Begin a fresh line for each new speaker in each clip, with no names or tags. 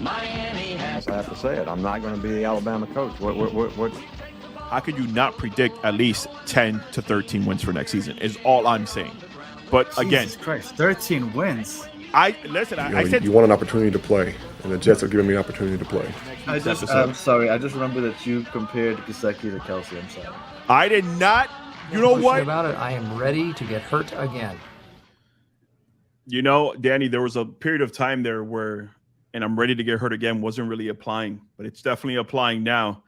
I have to say it. I'm not going to be the Alabama coach. What?
How could you not predict at least 10 to 13 wins for next season is all I'm saying. But again,
Jesus Christ, 13 wins.
I said
you want an opportunity to play, and the Jets are giving me an opportunity to play.
I'm sorry. I just remember that you compared Gesicki to Kelsey. I'm sorry.
I did not. You know what?
About it, I am ready to get hurt again.
You know, Danny, there was a period of time there where, and I'm ready to get hurt again, wasn't really applying, but it's definitely applying now.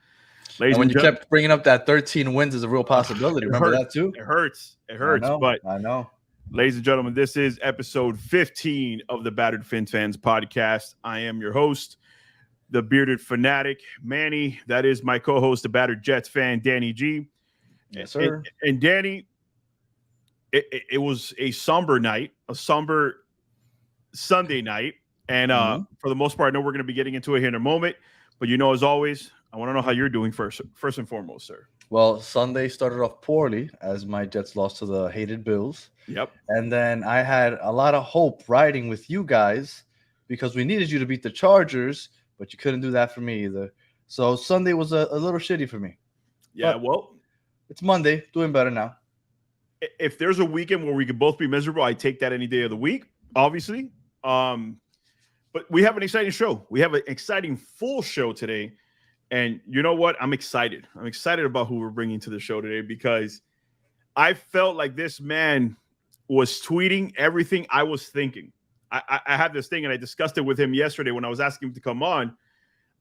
And when you kept bringing up that 13 wins is a real possibility. Remember that too?
It hurts. It hurts.
I know.
Ladies and gentlemen, this is episode 15 of the Battered Fin Fans podcast. I am your host, the bearded fanatic, Manny. That is my co-host, the Battered Jets fan, Danny G.
Yes, sir.
And Danny, it was a somber night, a somber Sunday night. And for the most part, I know we're going to be getting into it here in a moment. But as always, I want to know how you're doing first and foremost, sir.
Well, Sunday started off poorly as my Jets lost to the hated Bills.
Yep.
And then I had a lot of hope riding with you guys because we needed you to beat the Chargers, but you couldn't do that for me either. So Sunday was a little shitty for me.
Yeah,
but
well,
it's Monday, doing better now.
If there's a weekend where we could both be miserable, I take that any day of the week, obviously. But we have an exciting show. We have an exciting full show today. And you know what? I'm excited. I'm excited about who we're bringing to the show today because I felt like this man was tweeting everything I was thinking. I have this thing, and I discussed it with him yesterday when I was asking him to come on.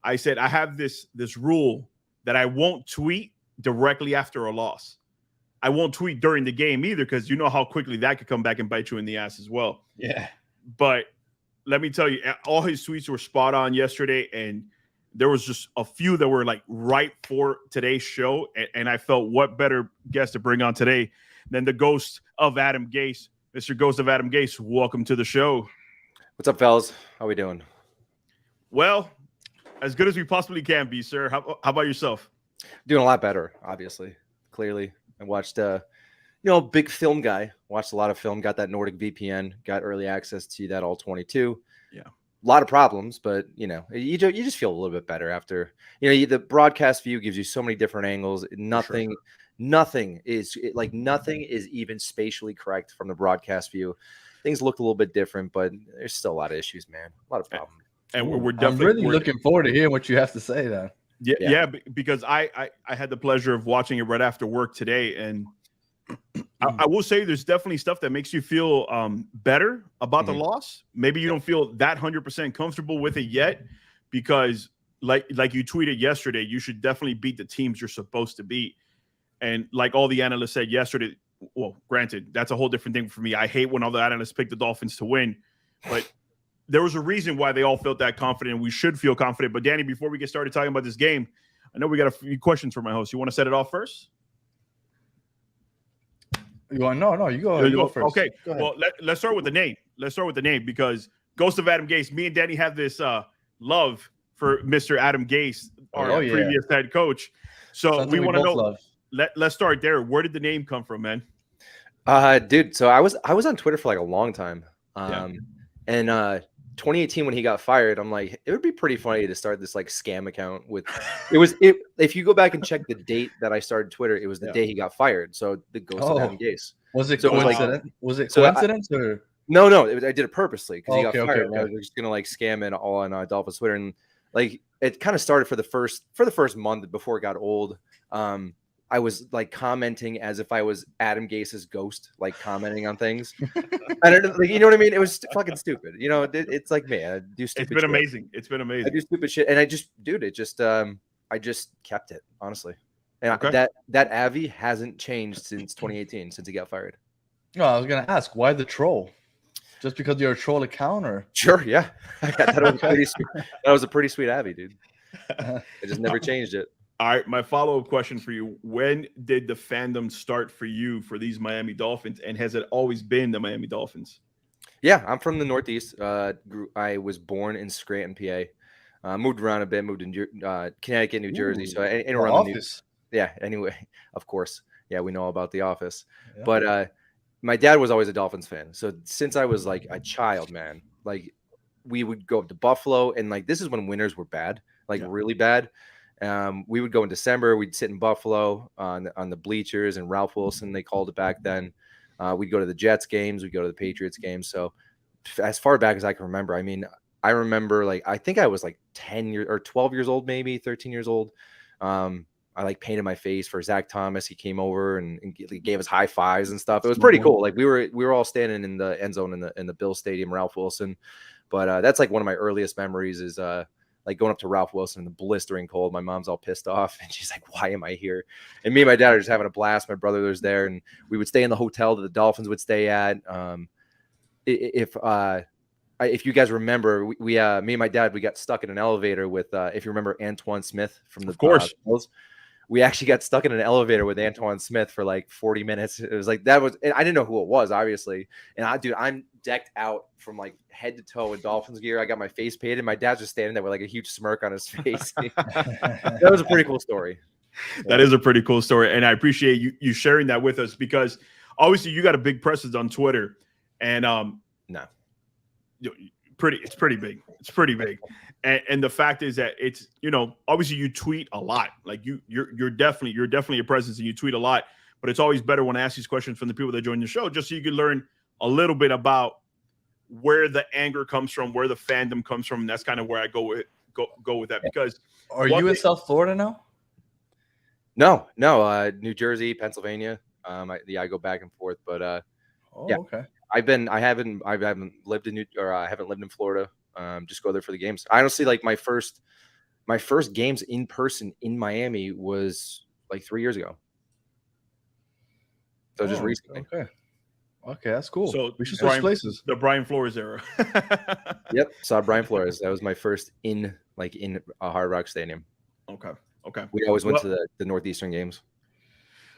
I said, I have this rule that I won't tweet directly after a loss. I won't tweet during the game either because you know how quickly that could come back and bite you in the ass as well.
Yeah.
But let me tell you, all his tweets were spot on yesterday, and there was just a few that were like right for today's show. And I felt what better guest to bring on today than the Ghost of Adam Gase. Mr. Ghost of Adam Gase, welcome to the show.
What's up, fellas? How we doing?
Well, as good as we possibly can be, sir. How about yourself?
Doing a lot better, obviously. Clearly. I watched, big film guy. Watched a lot of film. Got that Nordic VPN. Got early access to that all 22.
Yeah.
A lot of problems, but you just feel a little bit better after. The broadcast view gives you so many different angles. Nothing is even spatially correct from the broadcast view. Things look a little bit different, but there's still a lot of issues, man. A lot of problems.
And we're definitely
looking forward to hearing what you have to say, though.
Yeah, because I had the pleasure of watching it right after work today, and I will say there's definitely stuff that makes you feel better about the loss. Maybe you don't feel that 100% comfortable with it yet, because like you tweeted yesterday, you should definitely beat the teams you're supposed to beat. And like all the analysts said yesterday, well, granted, that's a whole different thing for me. I hate when all the analysts pick the Dolphins to win, but there was a reason why they all felt that confident, and we should feel confident. But Danny, before we get started talking about this game, I know we got a few questions for my host. You want to set it off first?
You want? No, you go. You go first.
Okay. Well, let's start with the name. Let's start with the name because Ghost of Adam Gase. Me and Danny have this love for Mr. Adam Gase, our previous head coach. So
something
we want to know.
Love.
Let's start there. Where did the name come from, man?
Dude. So I was on Twitter for like a long time. And 2018 when he got fired, I'm like, it would be pretty funny to start this like scam account with. If you go back and check the date that I started Twitter, it was the day he got fired. So the Ghost of Adam Gase.
Was it coincidence? Was it coincidence or?
No, I did it purposely because he got fired. Okay. I was just gonna like scam it all on Dolphins Twitter, and like it kind of started for the first month before it got old. I was like commenting as if I was Adam Gase's ghost, like commenting on things. I don't know, like, you know what I mean? It was fucking stupid. It's like, man, I do stupid.
It's been amazing. It's been amazing.
I do stupid shit, and I just kept it, honestly. And that Avi hasn't changed since 2018, since he got fired.
No, I was gonna ask why the troll. Just because you're a troll account, or?
Sure, yeah. That was pretty sweet. That was a pretty sweet Avi, dude. I just never changed it.
All right, my follow-up question for you. When did the fandom start for you for these Miami Dolphins, and has it always been the Miami Dolphins?
Yeah, I'm from the Northeast. I was born in Scranton, PA. Moved around a bit, moved in Connecticut, New Jersey. So around the Office. Anyway, of course. Yeah, we know about The Office. Yeah. But my dad was always a Dolphins fan. So since I was like a child, man, like we would go up to Buffalo, and like this is when winters were bad, like really bad. We would go in December. We'd sit in Buffalo on the bleachers, and Ralph Wilson, they called it back then. We'd go to the Jets games. We'd go to the Patriots games. So as far back as I can remember, I mean, I remember like I think I was like 10 years or 12 years old, maybe 13 years old. I like painted my face for Zach Thomas. He came over and gave us high fives and stuff. It was pretty cool. Like we were all standing in the end zone in the Bill Stadium, Ralph Wilson. But that's like one of my earliest memories is like going up to Ralph Wilson in the blistering cold. My mom's all pissed off and she's like, "Why am I here?" And me and my dad are just having a blast. My brother was there, and we would stay in the hotel that the Dolphins would stay at. If you guys remember, we me and my dad, we got stuck in an elevator with if you remember Antoine Smith from the
of course.
We actually got stuck in an elevator with Antoine Smith for like 40 minutes. It was like I didn't know who it was, obviously. And I'm decked out from like head to toe in Dolphins gear. I got my face painted. My dad's just standing there with like a huge smirk on his face. That was a pretty cool story.
That is a pretty cool story. And I appreciate you sharing that with us, because obviously you got a big presence on Twitter. And it's pretty big. It's pretty big. And the fact is that it's, obviously you tweet a lot. Like you're definitely a presence and you tweet a lot, but it's always better when I ask these questions from the people that join the show, just so you can learn a little bit about where the anger comes from, where the fandom comes from. And that's kind of where I go with that, because
are you in South Florida now?
No, New Jersey, Pennsylvania. I go back and forth, but
okay.
I haven't lived in Florida. Just go there for the games. I honestly, like my first games in person in Miami was like 3 years ago. So just recently.
Okay, that's cool.
So
we should switch places.
The Brian Flores era.
Yep, saw Brian Flores. That was my first in a Hard Rock Stadium.
Okay.
We always went to the Northeastern games.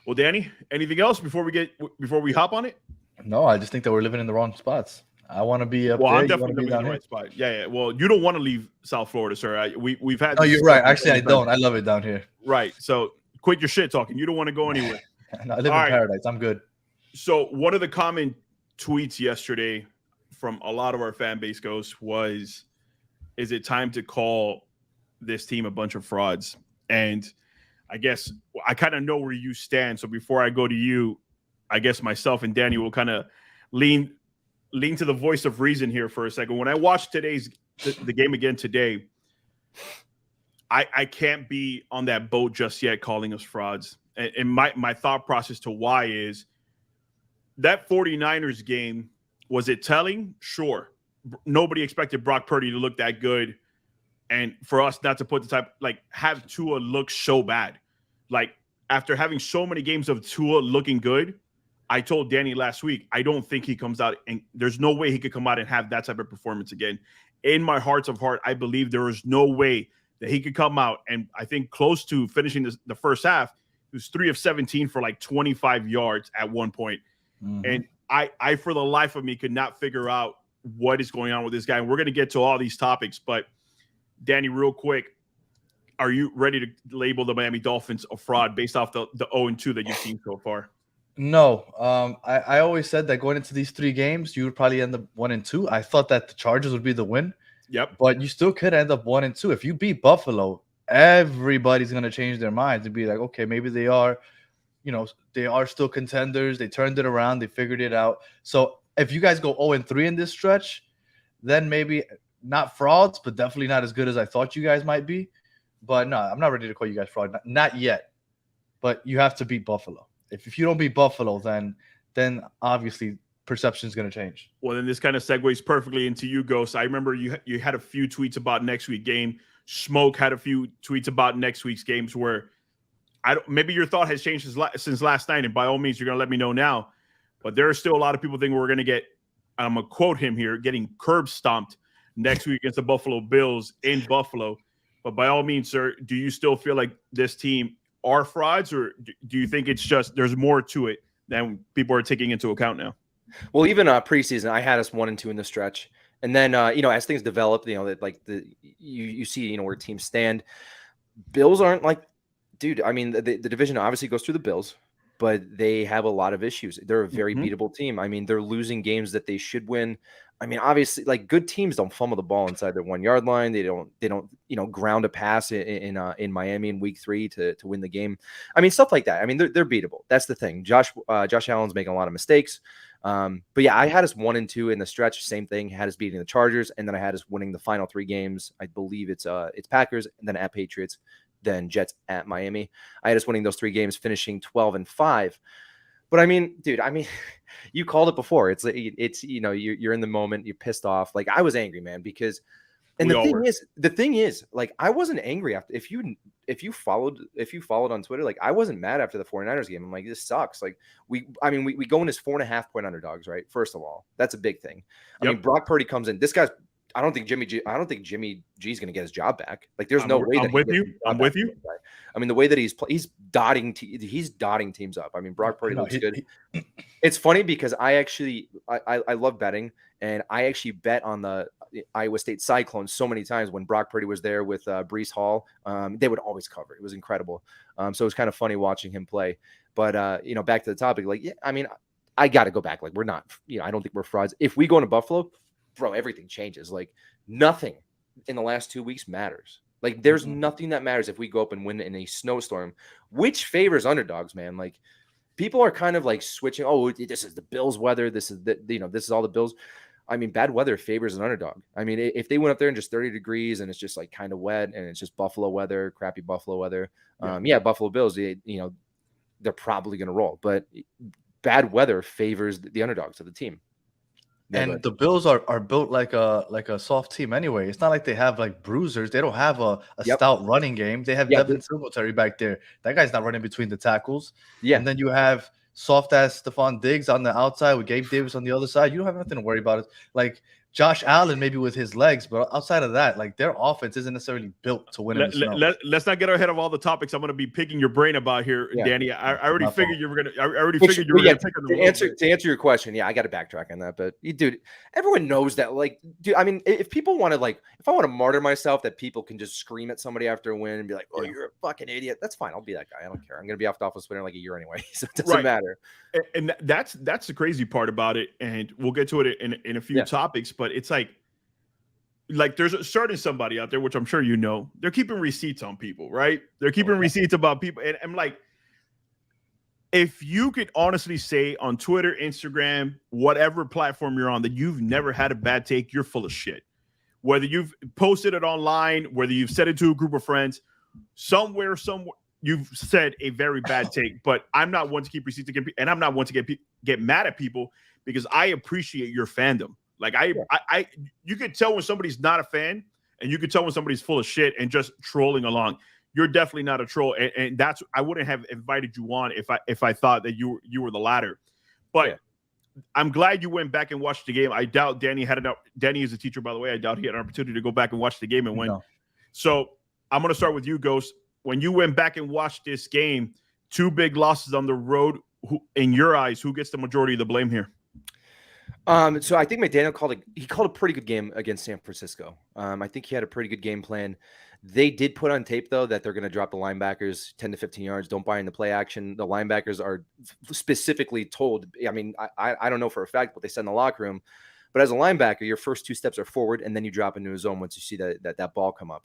Well, Danny, anything else before we hop on it?
No, I just think that we're living in the wrong spots. I want to be up there.
I'm definitely living in the right spot. Yeah. Well, you don't want to leave South Florida, sir. We've had.
Oh, you're right. Actually, I don't. I love it down here.
Right. So quit your shit talking. You don't want to go anywhere.
No, I live in paradise. I'm good.
So one of the common tweets yesterday from a lot of our fan base was, "Is it time to call this team a bunch of frauds?" And I guess I kind of know where you stand. So before I go to you, I guess myself and Danny will kind of lean to the voice of reason here for a second. When I watched the game again today, I can't be on that boat just yet calling us frauds. And my thought process to why is that 49ers game, was it telling? Sure. Nobody expected Brock Purdy to look that good. And for us not to put have Tua look so bad. Like after having so many games of Tua looking good, I told Danny last week, I don't think he comes out, and there's no way he could come out and have that type of performance again. In my heart of heart, I believe there is no way that he could come out, and I think close to finishing the first half, he was 3 of 17 for like 25 yards at one point. Mm-hmm. And I, for the life of me, could not figure out what is going on with this guy. And we're going to get to all these topics, but Danny, real quick, are you ready to label the Miami Dolphins a fraud based off the 0-2 that you've seen so far?
No, I always said that going into these 3 games, you would probably end up 1-2. I thought that the Chargers would be the win.
Yep.
But you still could end up 1-2. If you beat Buffalo, everybody's going to change their minds and be like, okay, maybe they are still contenders. They turned it around. They figured it out. So if you guys go 0-3 in this stretch, then maybe not frauds, but definitely not as good as I thought you guys might be. But no, I'm not ready to call you guys fraud. Not yet. But you have to beat Buffalo. If you don't beat Buffalo, then obviously perception is going to change.
Well, then this kind of segues perfectly into you, Ghost. I remember you had a few tweets about next week's game. Smoke had a few tweets about next week's games where maybe your thought has changed since last night, and by all means, you're going to let me know now. But there are still a lot of people thinking we're going to get, I'm going to quote him here, getting curb stomped next week against the Buffalo Bills in Buffalo. But by all means, sir, do you still feel like this team are frauds, or do you think it's just there's more to it than people are taking into account now?
Well, even preseason, I had us 1-2 in the stretch, and then as things develop, you see where teams stand. Bills aren't like, dude. I mean, the division obviously goes through the Bills, but they have a lot of issues. They're a very beatable team. I mean, they're losing games that they should win. I mean, obviously, like good teams don't fumble the ball inside their 1 yard line. They don't, ground a pass in Miami in week 3 to win the game. I mean, stuff like that. I mean, they're beatable. That's the thing. Josh Allen's making a lot of mistakes. But yeah, I had us 1-2 in the stretch. Same thing. Had us beating the Chargers, and then I had us winning the final 3 games. I believe it's Packers, and then at Patriots, then Jets at Miami. I had us winning those 3 games, finishing 12-5. But I mean, dude, you called it before. It's you're in the moment, you're pissed off. Like I was angry, man, because the thing is, like I wasn't angry after if you followed on Twitter, like I wasn't mad after the 49ers game. I'm like, this sucks. Like we go in as 4.5-point underdogs, right? First of all, that's a big thing. I mean, Brock Purdy comes in. This guy's I don't think Jimmy G's going to get his job back. Like, there's no way. I'm with you. I mean, the way that he's dotting teams up. I mean, Brock Purdy looks good. It's funny because I love betting, and I actually bet on the Iowa State Cyclones so many times when Brock Purdy was there with Breece Hall. They would always cover. It was incredible. So it was kind of funny watching him play. But back to the topic. Like, yeah, I mean, I got to go back. Like, we're not. I don't think we're frauds. If we go into Buffalo, bro, everything changes. Like, nothing in the last 2 weeks matters. Like, there's nothing that matters if we go up and win in a snowstorm, which favors underdogs, man. Like, people are kind of like switching. Oh, this is the Bills' weather. This is this is all the Bills. I mean, bad weather favors an underdog. I mean, if they went up there in just 30 degrees and it's just like kind of wet and it's just Buffalo weather, crappy Buffalo weather, Buffalo Bills, they're probably going to roll. But bad weather favors the underdogs of the team.
And the Bills are built like a soft team anyway. It's not like they have like bruisers. They don't have a stout running game. They have Devin Singletary back there. That guy's not running between the tackles. Yeah. And then you have soft ass Stephon Diggs on the outside with Gabe Davis on the other side. You don't have nothing to worry about. It like Josh Allen maybe with his legs, but outside of that, like their offense isn't necessarily built to win.
Let's not get ahead of all the topics I'm going to be picking your brain about here, Danny. I already figured you were going to. I already figured you were going to pick on the
to answer your question. Yeah, I got to backtrack on that, but dude, everyone knows that. Like, dude, I mean, if people want to if I want to martyr myself, that people can just scream at somebody after a win and be like, "Oh, you're a fucking idiot." That's fine. I'll be that guy. I don't care. I'm going to be off the office winner in like a year anyway, so it doesn't matter.
And that's the crazy part about it, and we'll get to it in a few topics. But it's like there's a certain somebody out there, which I'm sure you know, they're keeping receipts on people, right? They're keeping receipts about people. And I'm like, if you could honestly say on Twitter, Instagram, whatever platform you're on, that you've never had a bad take, you're full of shit. Whether you've posted it online, whether you've said it to a group of friends, somewhere, you've said a very bad take. But I'm not one to keep receipts again, and I'm not one to get mad at people because I appreciate your fandom. Like you could tell when somebody's not a fan, and you could tell when somebody's full of shit and just trolling along. You're definitely not a troll, and that's I wouldn't have invited you on if I thought that you were the latter. But I'm glad you went back and watched the game. I doubt Danny Danny is a teacher, by the way. I doubt he had an opportunity to go back and watch the game and win. No. So I'm gonna start with you, Ghost. When you went back and watched this game, 2 big losses on the road. In your eyes, who gets the majority of the blame here?
So I think McDaniel called a pretty good game against San Francisco. I think he had a pretty good game plan. They did put on tape, though, that they're going to drop the linebackers 10 to 15 yards. Don't buy into play action. The linebackers are specifically told. I mean, I don't know for a fact what they said in the locker room, but as a linebacker, your first 2 steps are forward, and then you drop into a zone once you see that ball come up.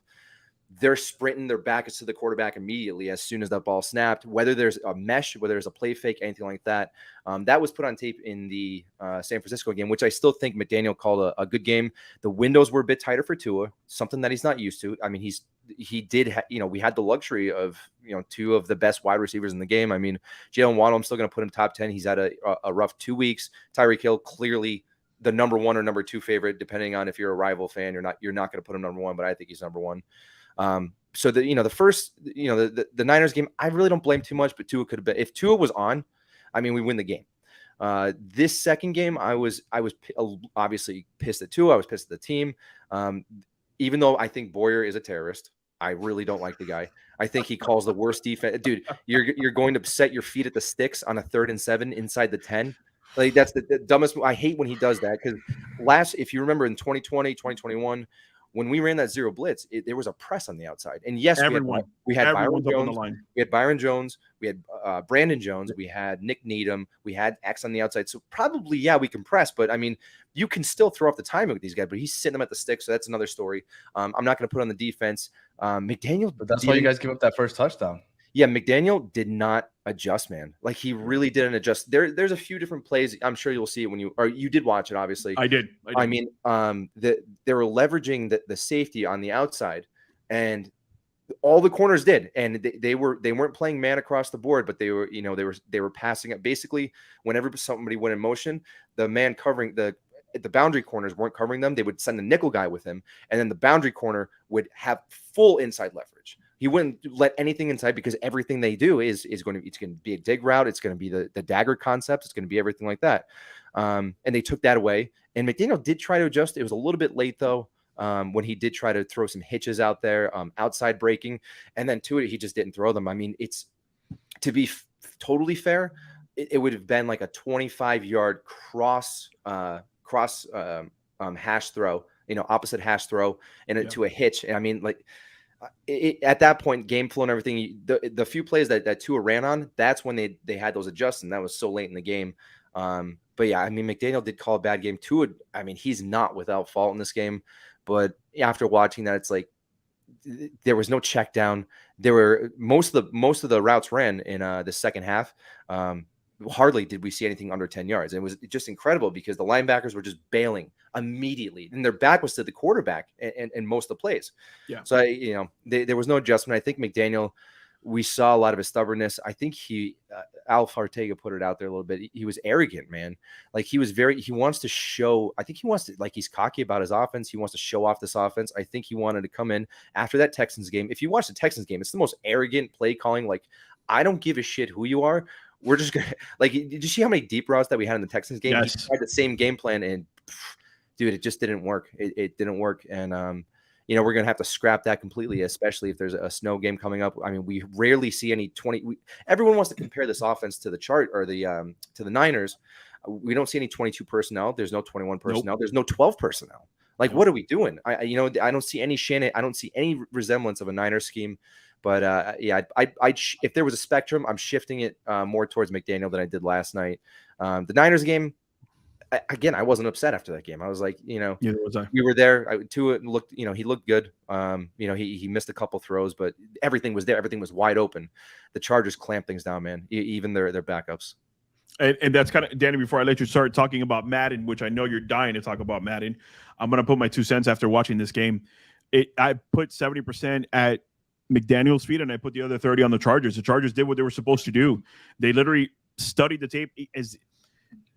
They're sprinting, their back is to the quarterback immediately as soon as that ball snapped, whether there's a mesh, whether there's a play fake, anything like that. That was put on tape in the San Francisco game, which I still think McDaniel called a good game. The windows were a bit tighter for Tua, something that he's not used to. I mean, we had the luxury of, 2 of the best wide receivers in the game. I mean, Jalen Waddle, I'm still going to put him top 10. He's had a rough 2 weeks. Tyreek Hill, clearly the number 1 or number 2 favorite, depending on if you're a rival fan. You're not going to put him number 1, but I think he's number 1. So the first, the Niners game, I really don't blame too much, but Tua could have been. If Tua was on, I mean, we win the game. This second game, I was obviously pissed at Tua. I was pissed at the team. Even though I think Boyer is a terrorist, I really don't like the guy. I think he calls the worst defense. Dude, you're going to set your feet at the sticks on a 3rd and 7 inside the 10. Like, that's the dumbest. I hate when he does that because if you remember in 2020, 2021, when we ran that zero blitz, there was a press on the outside. And yes, we had Byron
Everyone's up on the
Jones.
line.
We had Byron Jones. We had Brandon Jones. We had Nick Needham. We had X on the outside. So probably, yeah, we can press. But, I mean, you can still throw off the timing with these guys. But he's sitting them at the stick, so that's another story. I'm not going to put on the defense. McDaniel.
But that's why you guys give up that first touchdown.
Yeah, McDaniel did not adjust, man. Like, he really didn't adjust. There's a few different plays. I'm sure you'll see it when you did watch it, obviously.
I did.
I mean, they were leveraging the safety on the outside, and all the corners did, and they weren't playing man across the board, but they were passing it. Basically, whenever somebody went in motion, the man covering the boundary corners weren't covering them. They would send the nickel guy with him, and then the boundary corner would have full inside leverage. He wouldn't let anything inside because everything they do is going to be a dig route. It's going to be the dagger concepts. It's going to be everything like that. And they took that away. And McDaniel did try to adjust. It was a little bit late though. When he did try to throw some hitches out there, outside breaking, and then to it, he just didn't throw them. I mean, it's to be totally fair, it would have been like a 25-yard cross hash throw, opposite hash throw, and to a hitch. And I mean, like, at that point, game flow and everything, the few plays that Tua ran on, that's when they had those adjusts, and that was so late in the game. But yeah, I mean, McDaniel did call a bad game. Tua, I mean, he's not without fault in this game. But after watching that, it's like there was no check down. There were most of the routes ran in the second half. Hardly did we see anything under 10 yards. It was just incredible because the linebackers were just bailing immediately, and their back was to the quarterback in most of the plays. Yeah. So there was no adjustment. I think McDaniel, we saw a lot of his stubbornness. I think Alf Ortega put it out there a little bit. He was arrogant, man. Like, he wants to show, I think he wants to, like, he's cocky about his offense. He wants to show off this offense. I think he wanted to come in after that Texans game. If you watch the Texans game, it's the most arrogant play calling. Like, I don't give a shit who you are. We're just going to, like, did you see how many deep routes that we had in the Texans game?
Yes.
He tried the same game plan, and dude, it just didn't work. It didn't work. And, we're going to have to scrap that completely, especially if there's a snow game coming up. I mean, we rarely see any 20. Everyone wants to compare this offense to the chart or to the Niners. We don't see any 22 personnel. There's no 21 personnel. Nope. There's no 12 personnel. Like, what are we doing? I don't see any Shannon. I don't see any resemblance of a Niner scheme. But if there was a spectrum, I'm shifting it more towards McDaniel than I did last night. The Niners game, again, I wasn't upset after that game. I was like,
neither was I.
We were there. Tua looked, he looked good. He missed a couple throws, but everything was there. Everything was wide open. The Chargers clamped things down, man. Even their backups.
And that's kind of, Danny, before I let you start talking about Madden, which I know you're dying to talk about Madden, I'm going to put my 2 cents after watching this game. I put 70% at McDaniel's feet, and I put the other 30 on the Chargers. The Chargers did what they were supposed to do. They literally studied the tape.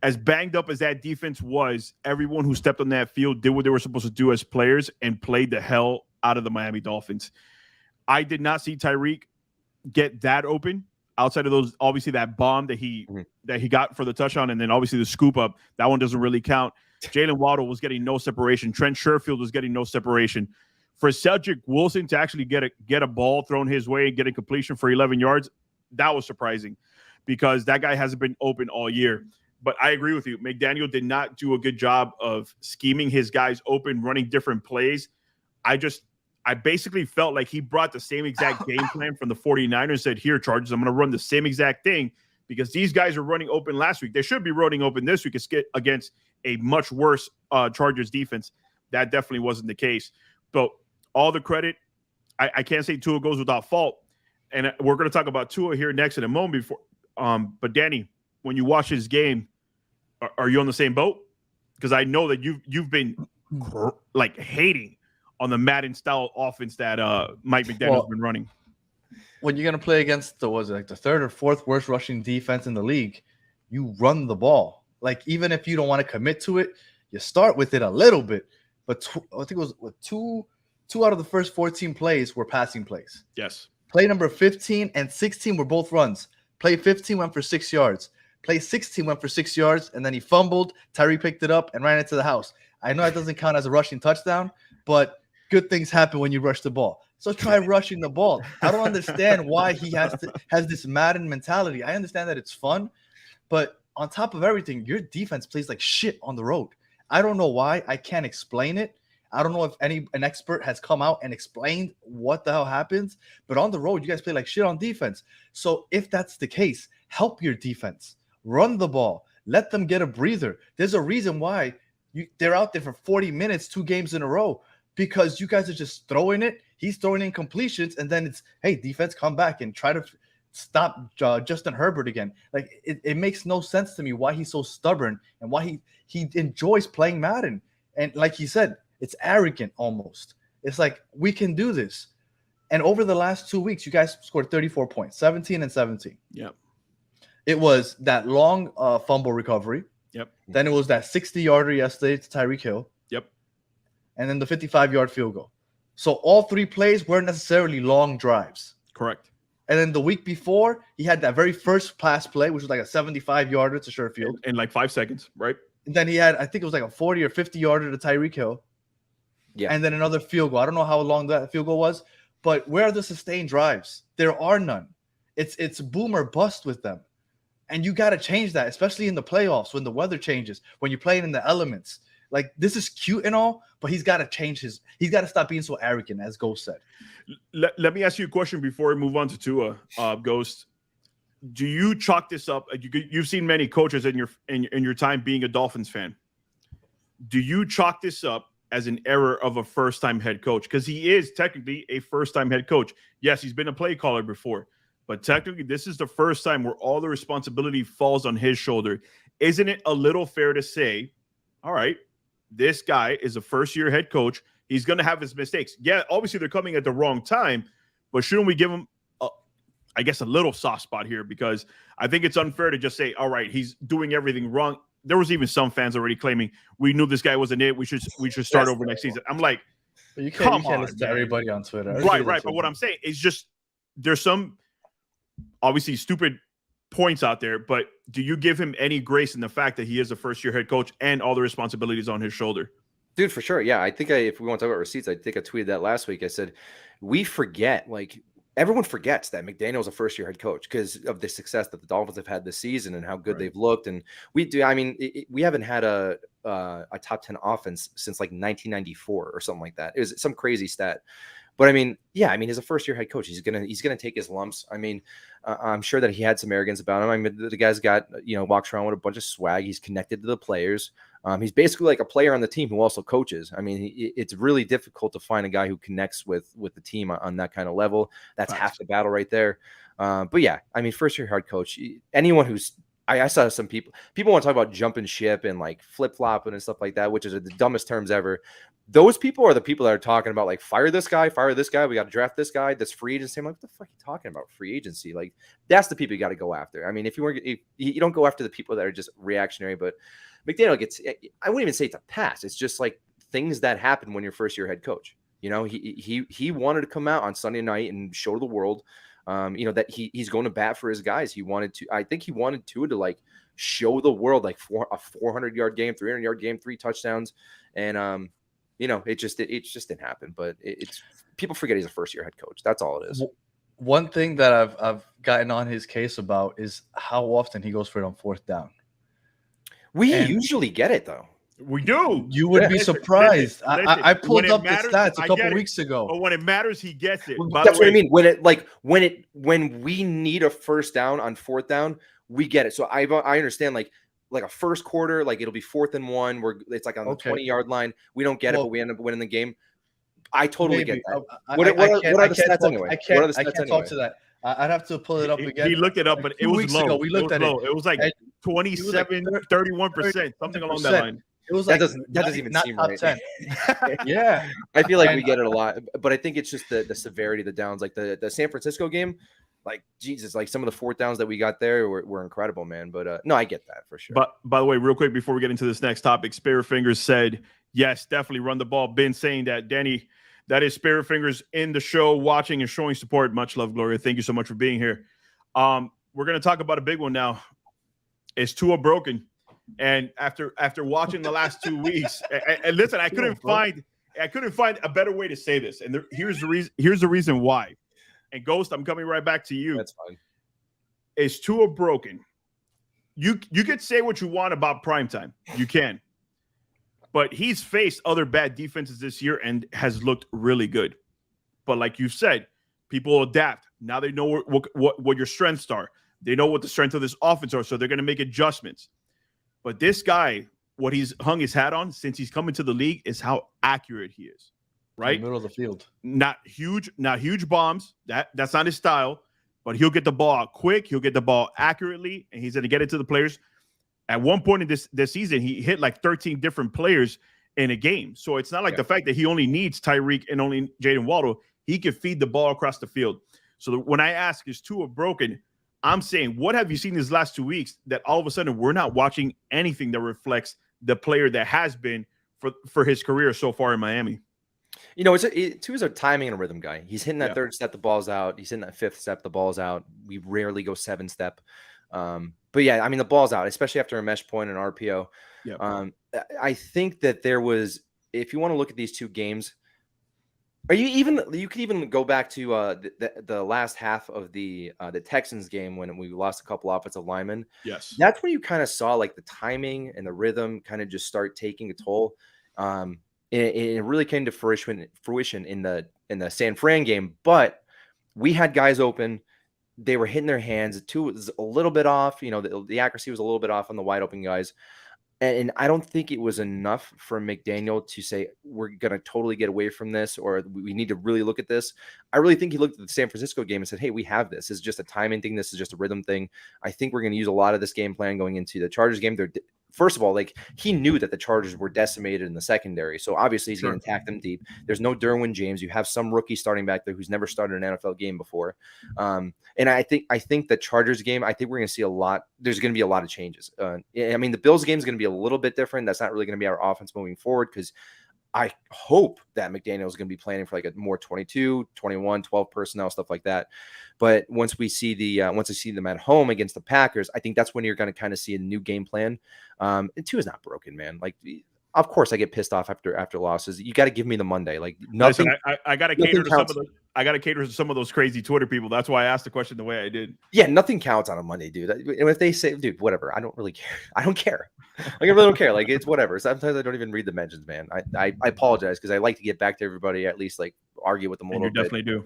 As banged up as that defense was, everyone who stepped on that field did what they were supposed to do as players and played the hell out of the Miami Dolphins. I did not see Tyreek get that open outside of those, obviously that bomb that he got for the touchdown, and then obviously the scoop up. That one doesn't really count. Jalen Waddle was getting no separation. Trent Sherfield was getting no separation. For Cedric Wilson to actually get a ball thrown his way and get a completion for 11 yards, that was surprising because that guy hasn't been open all year. But I agree with you. McDaniel did not do a good job of scheming his guys open, running different plays. I basically felt like he brought the same exact game plan from the 49ers and said, here, Chargers, I'm going to run the same exact thing because these guys are running open last week. They should be running open this week against a much worse Chargers defense. That definitely wasn't the case. But all the credit, I can't say Tua goes without fault. And we're going to talk about Tua here next in a moment. But Danny, when you watch his game, are you on the same boat? Because I know that you've been like hating on the Madden style offense that Mike McDaniel's been running.
When you're gonna play against the third or fourth worst rushing defense in the league, you run the ball. Like, even if you don't want to commit to it, you start with it a little bit. But I think it was two out of the first 14 plays were passing plays.
Yes.
Play number 15 and 16 were both runs. Play 15 went for 6 yards. Play 16 went for 6 yards, and then he fumbled. Tyree picked it up and ran into the house. I know that doesn't count as a rushing touchdown, but good things happen when you rush the ball. So try rushing the ball. I don't understand why he has this Madden mentality. I understand that it's fun, but on top of everything, your defense plays like shit on the road. I don't know why. I can't explain it. I don't know if an expert has come out and explained what the hell happens, but on the road, you guys play like shit on defense. So if that's the case, help your defense. Run the ball. Let them get a breather. There's a reason why they're out there for 40 minutes, 2 games in a row, because you guys are just throwing it. He's throwing in completions, and then it's, hey, defense, come back and try to stop Justin Herbert again. Like, it makes no sense to me why he's so stubborn and why he enjoys playing Madden. And like he said, it's arrogant almost. It's like, we can do this. And over the last 2 weeks, you guys scored 34 points, 17 and 17.
Yep.
It was that long fumble recovery.
Yep.
Then it was that 60-yarder yesterday to Tyreek Hill.
Yep.
And then the 55-yard field goal. So all 3 plays weren't necessarily long drives.
Correct.
And then the week before, he had that very first pass play, which was like a 75-yarder to Sherfield.
In like 5 seconds, right?
And then he had, I think it was like a 40 or 50-yarder to Tyreek Hill.
Yeah.
And then another field goal. I don't know how long that field goal was, but where are the sustained drives? There are none. It's boom or bust with them. And you got to change that, especially in the playoffs when the weather changes, when you're playing in the elements. Like, this is cute and all, but he's got to change he's got to stop being so arrogant, as Ghost said.
Let me ask you a question before we move on to Tua, Ghost. Do you chalk this up? You've seen many coaches in your time being a Dolphins fan. Do you chalk this up as an error of a first-time head coach? Because he is technically a first-time head coach. Yes, he's been a play caller before, but technically this is the first time where all the responsibility falls on his shoulder. Isn't it a little fair to say, all right, this guy is a first-year head coach. He's going to have his mistakes. Yeah, obviously they're coming at the wrong time, but shouldn't we give him, I guess, a little soft spot here? Because I think it's unfair to just say, all right, he's doing everything wrong. There was even some fans already claiming we knew this guy wasn't it. We should start over next season. I'm like,
but you can't listen to everybody on Twitter.
Right. But what I'm saying is just there's some obviously stupid points out there, but do you give him any grace in the fact that he is a first-year head coach and all the responsibilities on his shoulder?
Dude, for sure. Yeah, I think if we want to talk about receipts, I think I tweeted that last week. I said, we forget, like, everyone forgets that McDaniel is a first-year head coach because of the success that the Dolphins have had this season and how good they've looked. And we do. I mean, we haven't had a top 10 offense since like 1994 or something like that. It was some crazy stat. But I mean, yeah, I mean, he's a first-year head coach. He's gonna take his lumps. I mean, I'm sure that he had some arrogance about him. I mean, the guy's got, walks around with a bunch of swag. He's connected to the players. He's basically like a player on the team who also coaches. I mean, it's really difficult to find a guy who connects with the team on that kind of level. That's half the battle right there. But yeah, I mean, first-year head coach. Anyone who's I saw some people want to talk about jumping ship and like flip-flopping and stuff like that, which is the dumbest terms ever. Those people are the people that are talking about like fire this guy. We got to draft this guy. That's free agency. I'm like, what the fuck are you talking about? Free agency? Like, that's the people you got to go after. I mean, if you don't go after the people that are just reactionary, but McDaniel gets, I wouldn't even say it's a pass. It's just like things that happen when you're first year head coach. He wanted to come out on Sunday night and show the world, that he's going to bat for his guys. I think he wanted to like show the world like a 400-yard game, 300-yard game, 3 touchdowns. And, it just didn't happen, but it's people forget he's a first-year head coach. That's all it is.
One thing that I've gotten on his case about is how often he goes for it on 4th down.
We usually get it though.
We do.
You would be surprised.
Listen.
I pulled up the stats a couple
it.
weeks ago.
But when it matters, he gets it.
That's what I mean. When we need a first down on 4th down, we get it. So I understand like a first quarter, like it'll be 4th and 1, where it's like on the 20-yard line. We don't get it, but we end up winning the game. I totally get that. What are the stats anyway?
I can't talk to that. I'd have to pull it up again.
He looked it up, but it was low.
We looked at it.
It was like 27, 31%, something along that line.
It was
that doesn't even seem
top
right.
10. Yeah,
I feel like we get it a lot, but I think it's just the severity of the downs. Like the San Francisco game, like Jesus, like some of the 4th downs that we got there were incredible, man. But no, I get that for sure.
But by the way, real quick before we get into this next topic, Spirit Fingers said yes, definitely run the ball. Been saying that, Danny. That is Spirit Fingers in the show, watching and showing support. Much love, Gloria. Thank you so much for being here. We're going to talk about a big one now. Is Tua broken? And after watching the last 2 weeks, and listen, I couldn't find a better way to say this. And here's the reason why. And Ghost, I'm coming right back to you.
That's fine.
Is Tua broken? You could say what you want about primetime. You can. But he's faced other bad defenses this year and has looked really good. But like you said, people adapt. Now they know what your strengths are. They know what the strength of this offense are, so they're going to make adjustments. But this guy, what he's hung his hat on since he's come into the league is how accurate he is. Right?
In the middle of the field.
Not huge bombs. That's not his style, but he'll get the ball out quick. He'll get the ball accurately, and he's going to get it to the players. At one point in this season, he hit like 13 different players in a game. So it's not like the fact that he only needs Tyreek and only Jaden Waddle. He can feed the ball across the field. So when I ask, is Tua broken? I'm saying, what have you seen these last 2 weeks that all of a sudden we're not watching anything that reflects the player that has been for his career so far in Miami?
You know, Tua's a timing and a rhythm guy. He's hitting that third step, the ball's out. He's hitting that fifth step, the ball's out. We rarely go 7-step. But yeah, I mean, the ball's out, especially after a mesh point and RPO. Yeah. I think that there was, if you want to look at these two games, you could even go back to the last half of the Texans game when we lost a couple offensive linemen.
Yes.
That's when you kind of saw like the timing and the rhythm kind of just start taking a toll. It really came to fruition in the San Fran game, but we had guys open. They were hitting their hands. Two was a little bit off. You know, the accuracy was a little bit off on the wide open guys. And I don't think it was enough for McDaniel to say, we're going to totally get away from this, or we need to really look at this. I really think he looked at the San Francisco game and said, hey, we have this. This is just a timing thing. This is just a rhythm thing. I think we're going to use a lot of this game plan going into the Chargers game. First of all, like, he knew that the Chargers were decimated in the secondary. So obviously he's going to attack them deep. There's no Derwin James. You have some rookie starting back there who's never started an NFL game before. And I think the Chargers game, I think we're going to see a lot. There's going to be a lot of changes. I mean, the Bills game is going to be a little bit different. That's not really going to be our offense moving forward, because I hope that McDaniel is going to be planning for like a more 22, 21, 12 personnel, stuff like that. But once I see them at home against the Packers, I think that's when you're going to kind of see a new game plan. And Tua is not broken, man. Like, of course I get pissed off after losses. You got to give me the Monday. Like, nothing.
Listen, I got to cater to some of those crazy Twitter people. That's why I asked the question the way I did.
Yeah, nothing counts on a Monday, dude. And if they say, dude, whatever, I don't really care. I don't care. Like, I really don't care. Like, it's whatever. Sometimes I don't even read the mentions, man. I apologize, because I like to get back to everybody, at least like argue with them a little bit.
You definitely do.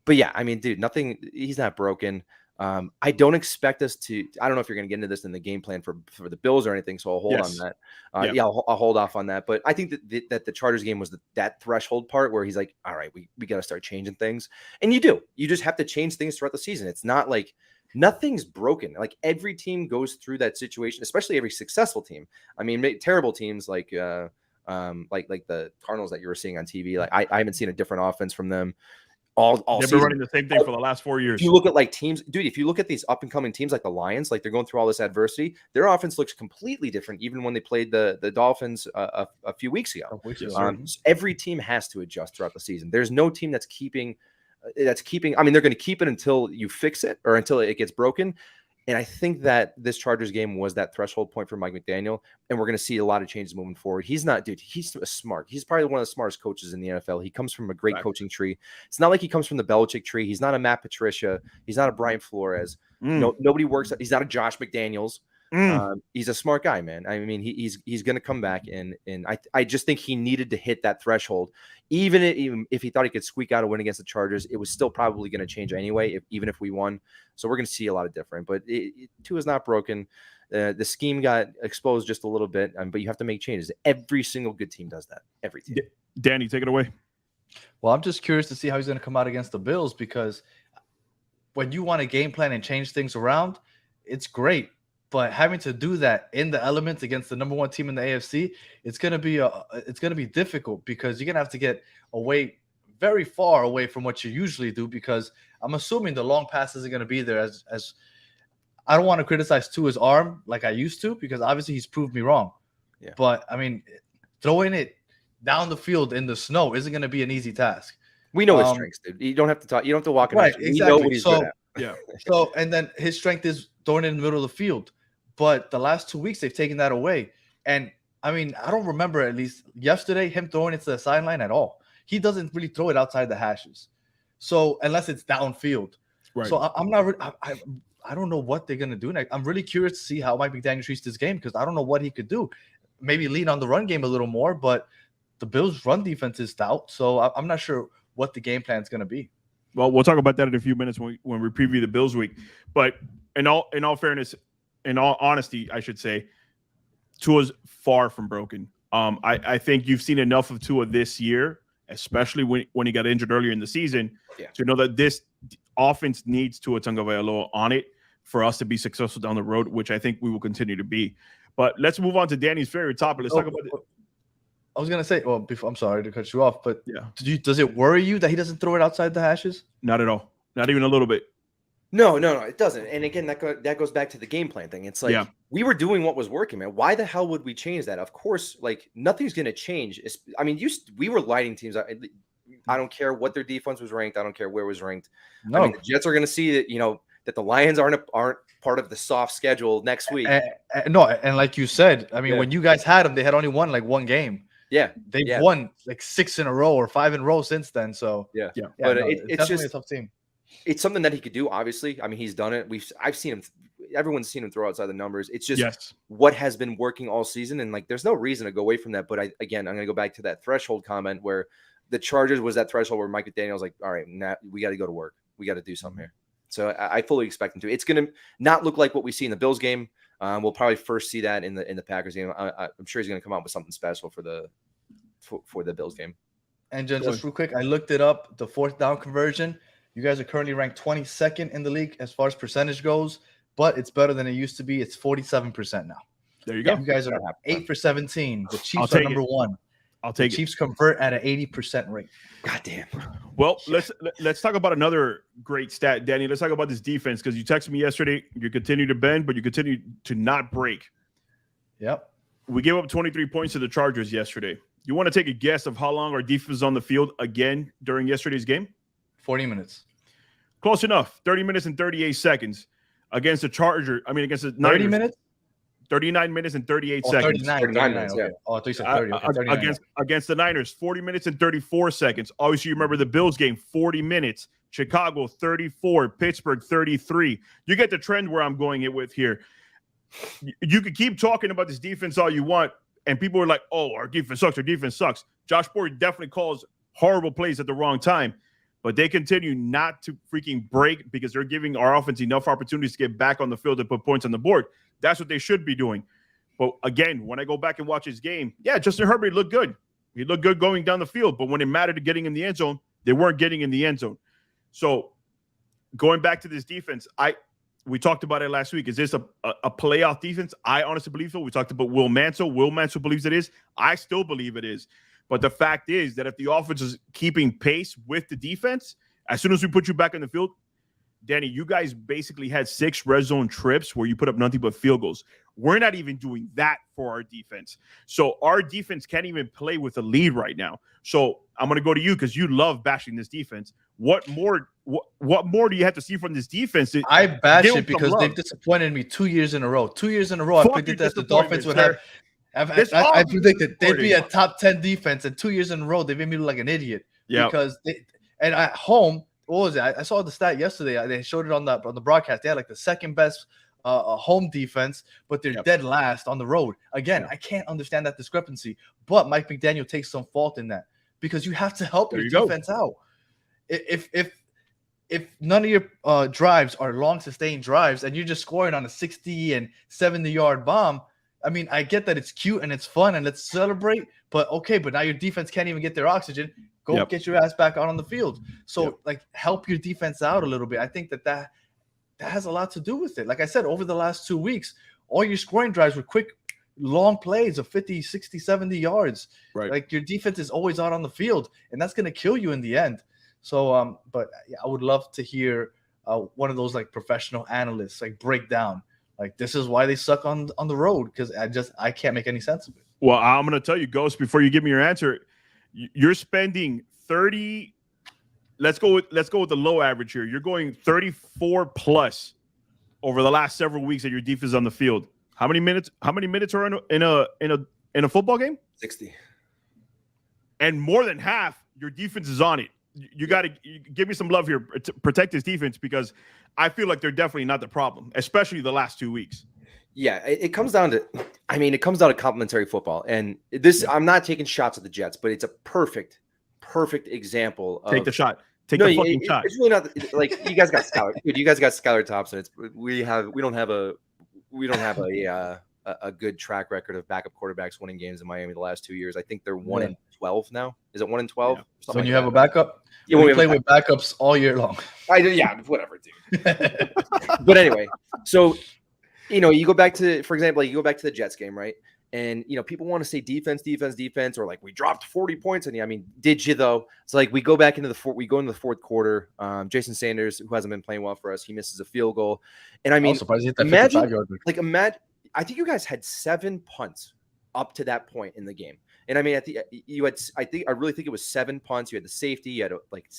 But yeah, I mean, dude, nothing. He's not broken. I don't expect us to. I don't know if you're going to get into this in the game plan for the Bills or anything, so I'll hold on that. I'll hold off on that. But I think that the Chargers game was that threshold part where he's like, all right, we got to start changing things, and you do. You just have to change things throughout the season. It's not like nothing's broken. Like, every team goes through that situation, especially every successful team. I mean, terrible teams like the Cardinals that you were seeing on TV. Like, I haven't seen a different offense from them. They've been running
the same thing for the last 4 years.
If you look at like teams, dude, if you look at these up and coming teams like the Lions, like, they're going through all this adversity, their offense looks completely different, even when they played the Dolphins a few weeks ago. Every team has to adjust throughout the season. There's no team that's keeping. I mean, they're going to keep it until you fix it or until it gets broken. And I think that this Chargers game was that threshold point for Mike McDaniel, and we're going to see a lot of changes moving forward. He's smart. He's probably one of the smartest coaches in the NFL. He comes from a great coaching tree. It's not like he comes from the Belichick tree. He's not a Matt Patricia. He's not a Brian Flores. No, nobody works. He's not a Josh McDaniels. He's a smart guy, man. I mean, he's going to come back, and I just think he needed to hit that threshold. Even if he thought he could squeak out a win against the Chargers, it was still probably going to change anyway, even if we won. So we're going to see a lot of different. But Tua is not broken. The scheme got exposed just a little bit, but you have to make changes. Every single good team does that. Every team.
Danny, take it away.
Well, I'm just curious to see how he's going to come out against the Bills, because when you want to game plan and change things around, it's great. But having to do that in the elements against the number one team in the AFC, it's gonna be difficult, because you're gonna have to get very far away from what you usually do. Because I'm assuming the long pass isn't gonna be there. As I don't want to criticize Tua's arm like I used to, because obviously he's proved me wrong. Yeah. But I mean, throwing it down the field in the snow isn't gonna be an easy task.
We know his strengths, dude. You don't have to talk. You don't have to walk in.
Right, exactly.
We know what he's good at.
Yeah.
So, and then his strength is throwing it in the middle of the field. But the last 2 weeks, they've taken that away. And, I mean, I don't remember, at least yesterday, him throwing it to the sideline at all. He doesn't really throw it outside the hashes. So, unless it's downfield. Right. So, I don't know what they're going to do next. I'm really curious to see how Mike McDaniel treats this game, because I don't know what he could do. maybe lean on the run game a little more, but the Bills' run defense is stout. So I'm not sure what the game plan is going to be.
Well, we'll talk about that in a few minutes when we preview the Bills week. But in all fairness, in all honesty, I should say, Tua's far from broken. I think you've seen enough of Tua this year, especially when he got injured earlier in the season, to know that this offense needs Tua Tagovailoa on it for us to be successful down the road, which I think we will continue to be. But let's move on to Danny's favorite topic. Let's talk about it.
I was gonna say, well, I'm sorry to cut you off, but does it worry you that he doesn't throw it outside the hashes?
Not at all. Not even a little bit.
No, it doesn't. And again, that goes back to the game plan thing. It's like we were doing what was working, man. Why the hell would we change that? Of course, like nothing's gonna change. I mean, we were lighting teams. I don't care what their defense was ranked. I don't care where it was ranked. No. I mean, the Jets are gonna see that that the Lions aren't part of the soft schedule next week.
And like you said, I mean, when you guys had them, they had only won like one game.
Yeah,
they've won like 6 in a row or 5 in a row since then. So
but it's just
a tough team.
It's something that he could do. Obviously, I mean, he's done it. I've seen him. Everyone's seen him throw outside the numbers. It's just what has been working all season, and like, there's no reason to go away from that. But I'm going to go back to that threshold comment where the Chargers was that threshold where Mike McDaniel was like, "All right, now we got to go to work. We got to do something here." So I fully expect him to. It's going to not look like what we see in the Bills game. We'll probably first see that in the Packers game. I'm sure he's going to come out with something special for the Bills game.
And just real quick, I looked it up. The 4th down conversion. You guys are currently ranked 22nd in the league as far as percentage goes, but it's better than it used to be. It's 47% now.
There you go.
You guys are 8 for 17. The Chiefs are number 1.
I'll take
the Chiefs convert at an 80% rate.
God damn.
Well, let's talk about another great stat, Danny. Let's talk about this defense, because you texted me yesterday. You continue to bend, but you continue to not break.
Yep.
We gave up 23 points to the Chargers yesterday. You want to take a guess of how long our defense was on the field again during yesterday's game?
40 minutes.
Close enough. 30 minutes and 38 seconds against the against the
30
Niners.
Minutes?
39 minutes and 38 seconds.
39 minutes,
okay. Oh, I thought you said 30. Okay,
against the Niners, 40 minutes and 34 seconds. Obviously, you remember the Bills game, 40 minutes. Chicago, 34. Pittsburgh, 33. You get the trend where I'm going it with here. You could keep talking about this defense all you want, and people are like, oh, our defense sucks. Our defense sucks. Josh Boyd definitely calls horrible plays at the wrong time, but they continue not to freaking break because they're giving our offense enough opportunities to get back on the field and put points on the board. That's what they should be doing. But again, when I go back and watch his game, Justin Herbert looked good. He looked good going down the field, but when it mattered to getting in the end zone, they weren't getting in the end zone. So going back to this defense, we talked about it last week. Is this a playoff defense? I honestly believe so. We talked about Will Mansell. Will Mansell believes it is. I still believe it is. But the fact is that if the offense is keeping pace with the defense, as soon as we put you back on the field, Danny, you guys basically had 6 red zone trips where you put up nothing but field goals. We're not even doing that for our defense. So our defense can't even play with a lead right now. So I'm going to go to you because you love bashing this defense. What more do you have to see from this defense?
I bash it because they've disappointed me 2 years in a row. 2 years in a row, I predicted that the Dolphins would have. I predicted they'd be a top 10 defense, and 2 years in a row they made me look like an idiot.
Yeah.
Because at home, what was it? I saw the stat yesterday. They showed it on the broadcast. They had like the second best home defense, but they're dead last on the road. Again, I can't understand that discrepancy. But Mike McDaniel takes some fault in that because you have to help your defense out. If none of your drives are long sustained drives and you're just scoring on a 60 and 70-yard bomb, I mean, I get that it's cute and it's fun and let's celebrate, but now your defense can't even get their oxygen. Go get your ass back out on the field. So, help your defense out a little bit. I think that has a lot to do with it. Like I said, over the last 2 weeks, all your scoring drives were quick, long plays of 50, 60, 70 yards.
Right.
Like your defense is always out on the field, and that's going to kill you in the end. So, but I would love to hear one of those professional analysts break down. This is why they suck on the road, because I can't make any sense of it.
Well, I'm going to tell you, Ghost, before you give me your answer, you're spending 30. Let's go with the low average here. You're going 34 plus over the last several weeks that your defense is on the field. How many minutes are in a football game?
60.
And more than half, your defense is on it. You got to give me some love here to protect this defense, because I feel like they're definitely not the problem, especially the last 2 weeks.
Yeah, it comes down to, it comes down to complementary football. And this, I'm not taking shots at the Jets, but it's a perfect example of.
Take the shot. Take the fucking shot.
It's really not like you guys got Skylar. Dude, you guys got Skylar Thompson. We don't have a good track record of backup quarterbacks winning games in Miami the last 2 years. I think they're 1-12 now. Is it 1-12?
So when you have a backup,
yeah,
we play with backups all year long.
Whatever, dude. But anyway, so you go back to, for example, you go back to the Jets game, right? And people want to say defense, or like we dropped 40 points. And did you though? It's like we go back into the fourth quarter. Jason Sanders, who hasn't been playing well for us, he misses a field goal. And imagine, I think you guys had 7 punts up to that point in the game. And I really think it was 7 punts. You had the safety. You had like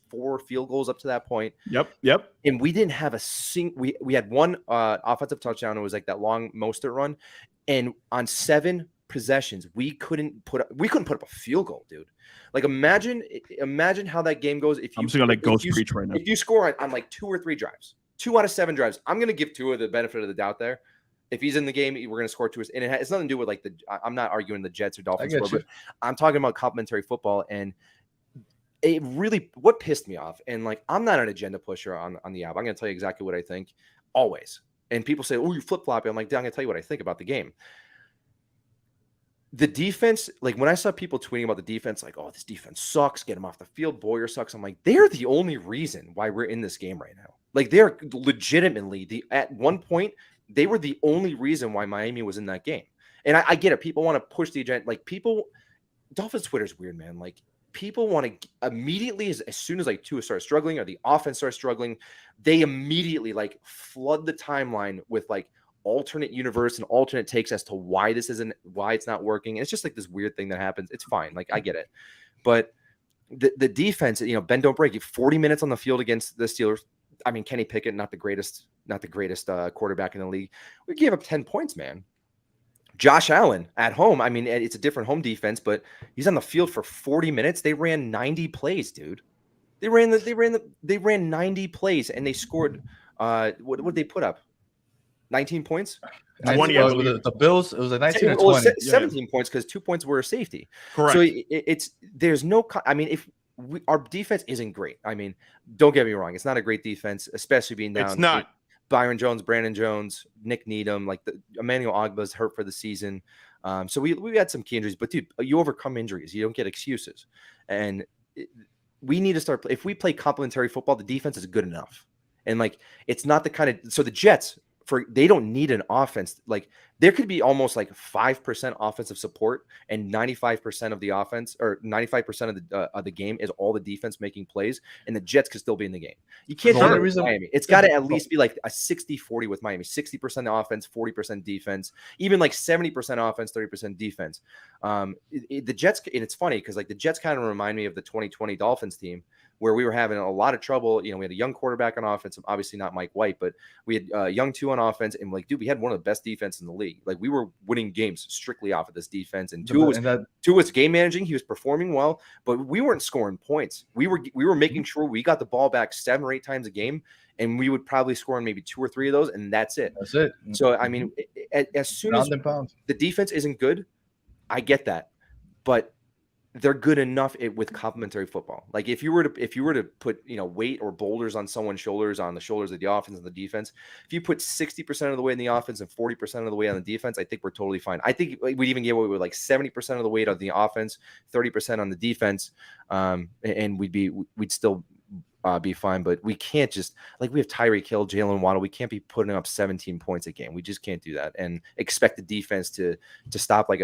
4 field goals up to that point.
Yep.
And we didn't have we had one offensive touchdown. It was like that long Mostert run. And on 7 possessions, we couldn't put up a field goal, dude. Like imagine how that game goes. I'm
just gonna let Ghost preach right now.
If you score on like 2 or 3 drives, 2 out of 7 drives, I'm gonna give Tua the benefit of the doubt there. If he's in the game, we're going to score 2. And it's nothing to do with like I'm not arguing the Jets or Dolphins score, but I'm talking about complementary football. And it really, what pissed me off, and like, I'm not an agenda pusher on the app. I'm going to tell you exactly what I think always. And people say, oh, you flip flopping. I'm like, I'm going to tell you what I think about the game. The defense, like when I saw people tweeting about the defense, like, oh, this defense sucks, get him off the field. Boyer sucks. I'm like, they're the only reason why we're in this game right now. Like they're legitimately at one point, they were the only reason why Miami was in that game. And I get it. People want to push the agenda. Like Dolphins Twitter is weird, man. Like people want to immediately, as soon as like Tua starts struggling or the offense starts struggling, they immediately like flood the timeline with like alternate universe and alternate takes as to why it's not working. And it's just like this weird thing that happens. It's fine. Like I get it. But the defense, bend don't break. 40 minutes on the field against the Steelers. I mean, Kenny Pickett, not the greatest quarterback in the league. We gave up 10 points, man. Josh Allen at home. I mean, it's a different home defense, but he's on the field for 40 minutes. They ran 90 plays, dude. They ran 90 plays and they scored. What did they put up? 19 points.
20 the Bills. It was a 19 or 20.
17 points because 2 points were a safety.
Correct.
So there's no. I mean, if our defense isn't great. I mean, don't get me wrong. It's not a great defense, especially being down.
It's not.
Byron Jones, Brandon Jones, Nick Needham, like Emmanuel Ogba's hurt for the season. So we had some key injuries. But, dude, you overcome injuries. You don't get excuses. And we need to start. If we play complementary football, the defense is good enough. And, like, it's not the kind of – so the Jets – they don't need an offense. Like there could be almost like 5% offensive support and 95% of the offense or 95% of the game is all the defense making plays, and the Jets could still be in the game. You can't do it with Miami. It's got to at least be like a 60-40 with Miami, 60% offense, 40% defense, even like 70% offense, 30% defense. The Jets, and it's funny because like the Jets kind of remind me of the 2020 Dolphins team, where we were having a lot of trouble. We had a young quarterback on offense, obviously not Mike White, but we had young Tua on offense. And like, dude, we had one of the best defense in the league. Like we were winning games strictly off of this defense. And Tua was game managing. He was performing well, but we weren't scoring points. We were making sure we got the ball back 7 or 8 times a game. And we would probably score on maybe 2 or 3 of those. And that's it. So, I mean, as soon as the defense isn't good, I get that. But they're good enough with complementary football. Like if you were to put, weight or boulders on someone's shoulders, on the shoulders of the offense and the defense, if you put 60% of the weight in the offense and 40% of the weight on the defense, I think we're totally fine. I think we'd even get away with like 70% of the weight on the offense, 30% on the defense. And we'd still be fine, but we can't just like we have Tyreek Hill, Jalen Waddle. We can't be putting up 17 points a game. We just can't do that and expect the defense to stop like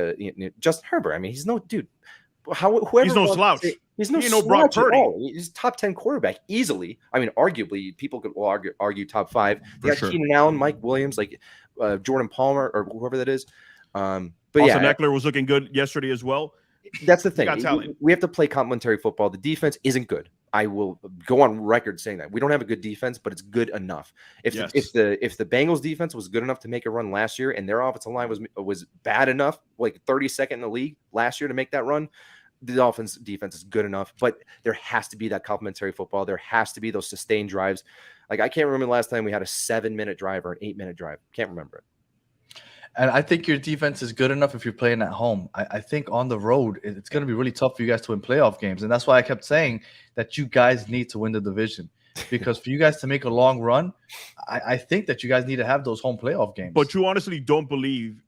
Justin Herbert. I mean, he's no dude. Whoever
he's no slouch.
He's no Brock Purdy. He's top 10 quarterback easily. I mean, arguably, people could argue top 5. They got Keenan Allen, Mike Williams, like Jordan Palmer or whoever that is. But
also, Eckler was looking good yesterday as well.
That's the thing. We have to play complementary football. The defense isn't good. I will go on record saying that we don't have a good defense, but it's good enough. If the Bengals defense was good enough to make a run last year, and their offensive line was bad enough, like 32nd in the league last year to make that run, the Dolphins defense is good enough. But there has to be that complementary football. There has to be those sustained drives. Like I can't remember the last time we had a 7-minute drive or an 8-minute drive. Can't remember it.
And I think your defense is good enough if you're playing at home. I think on the road, it's going to be really tough for you guys to win playoff games. And that's why I kept saying that you guys need to win the division. Because for you guys to make a long run, I think that you guys need to have those home playoff games.
But you honestly don't believe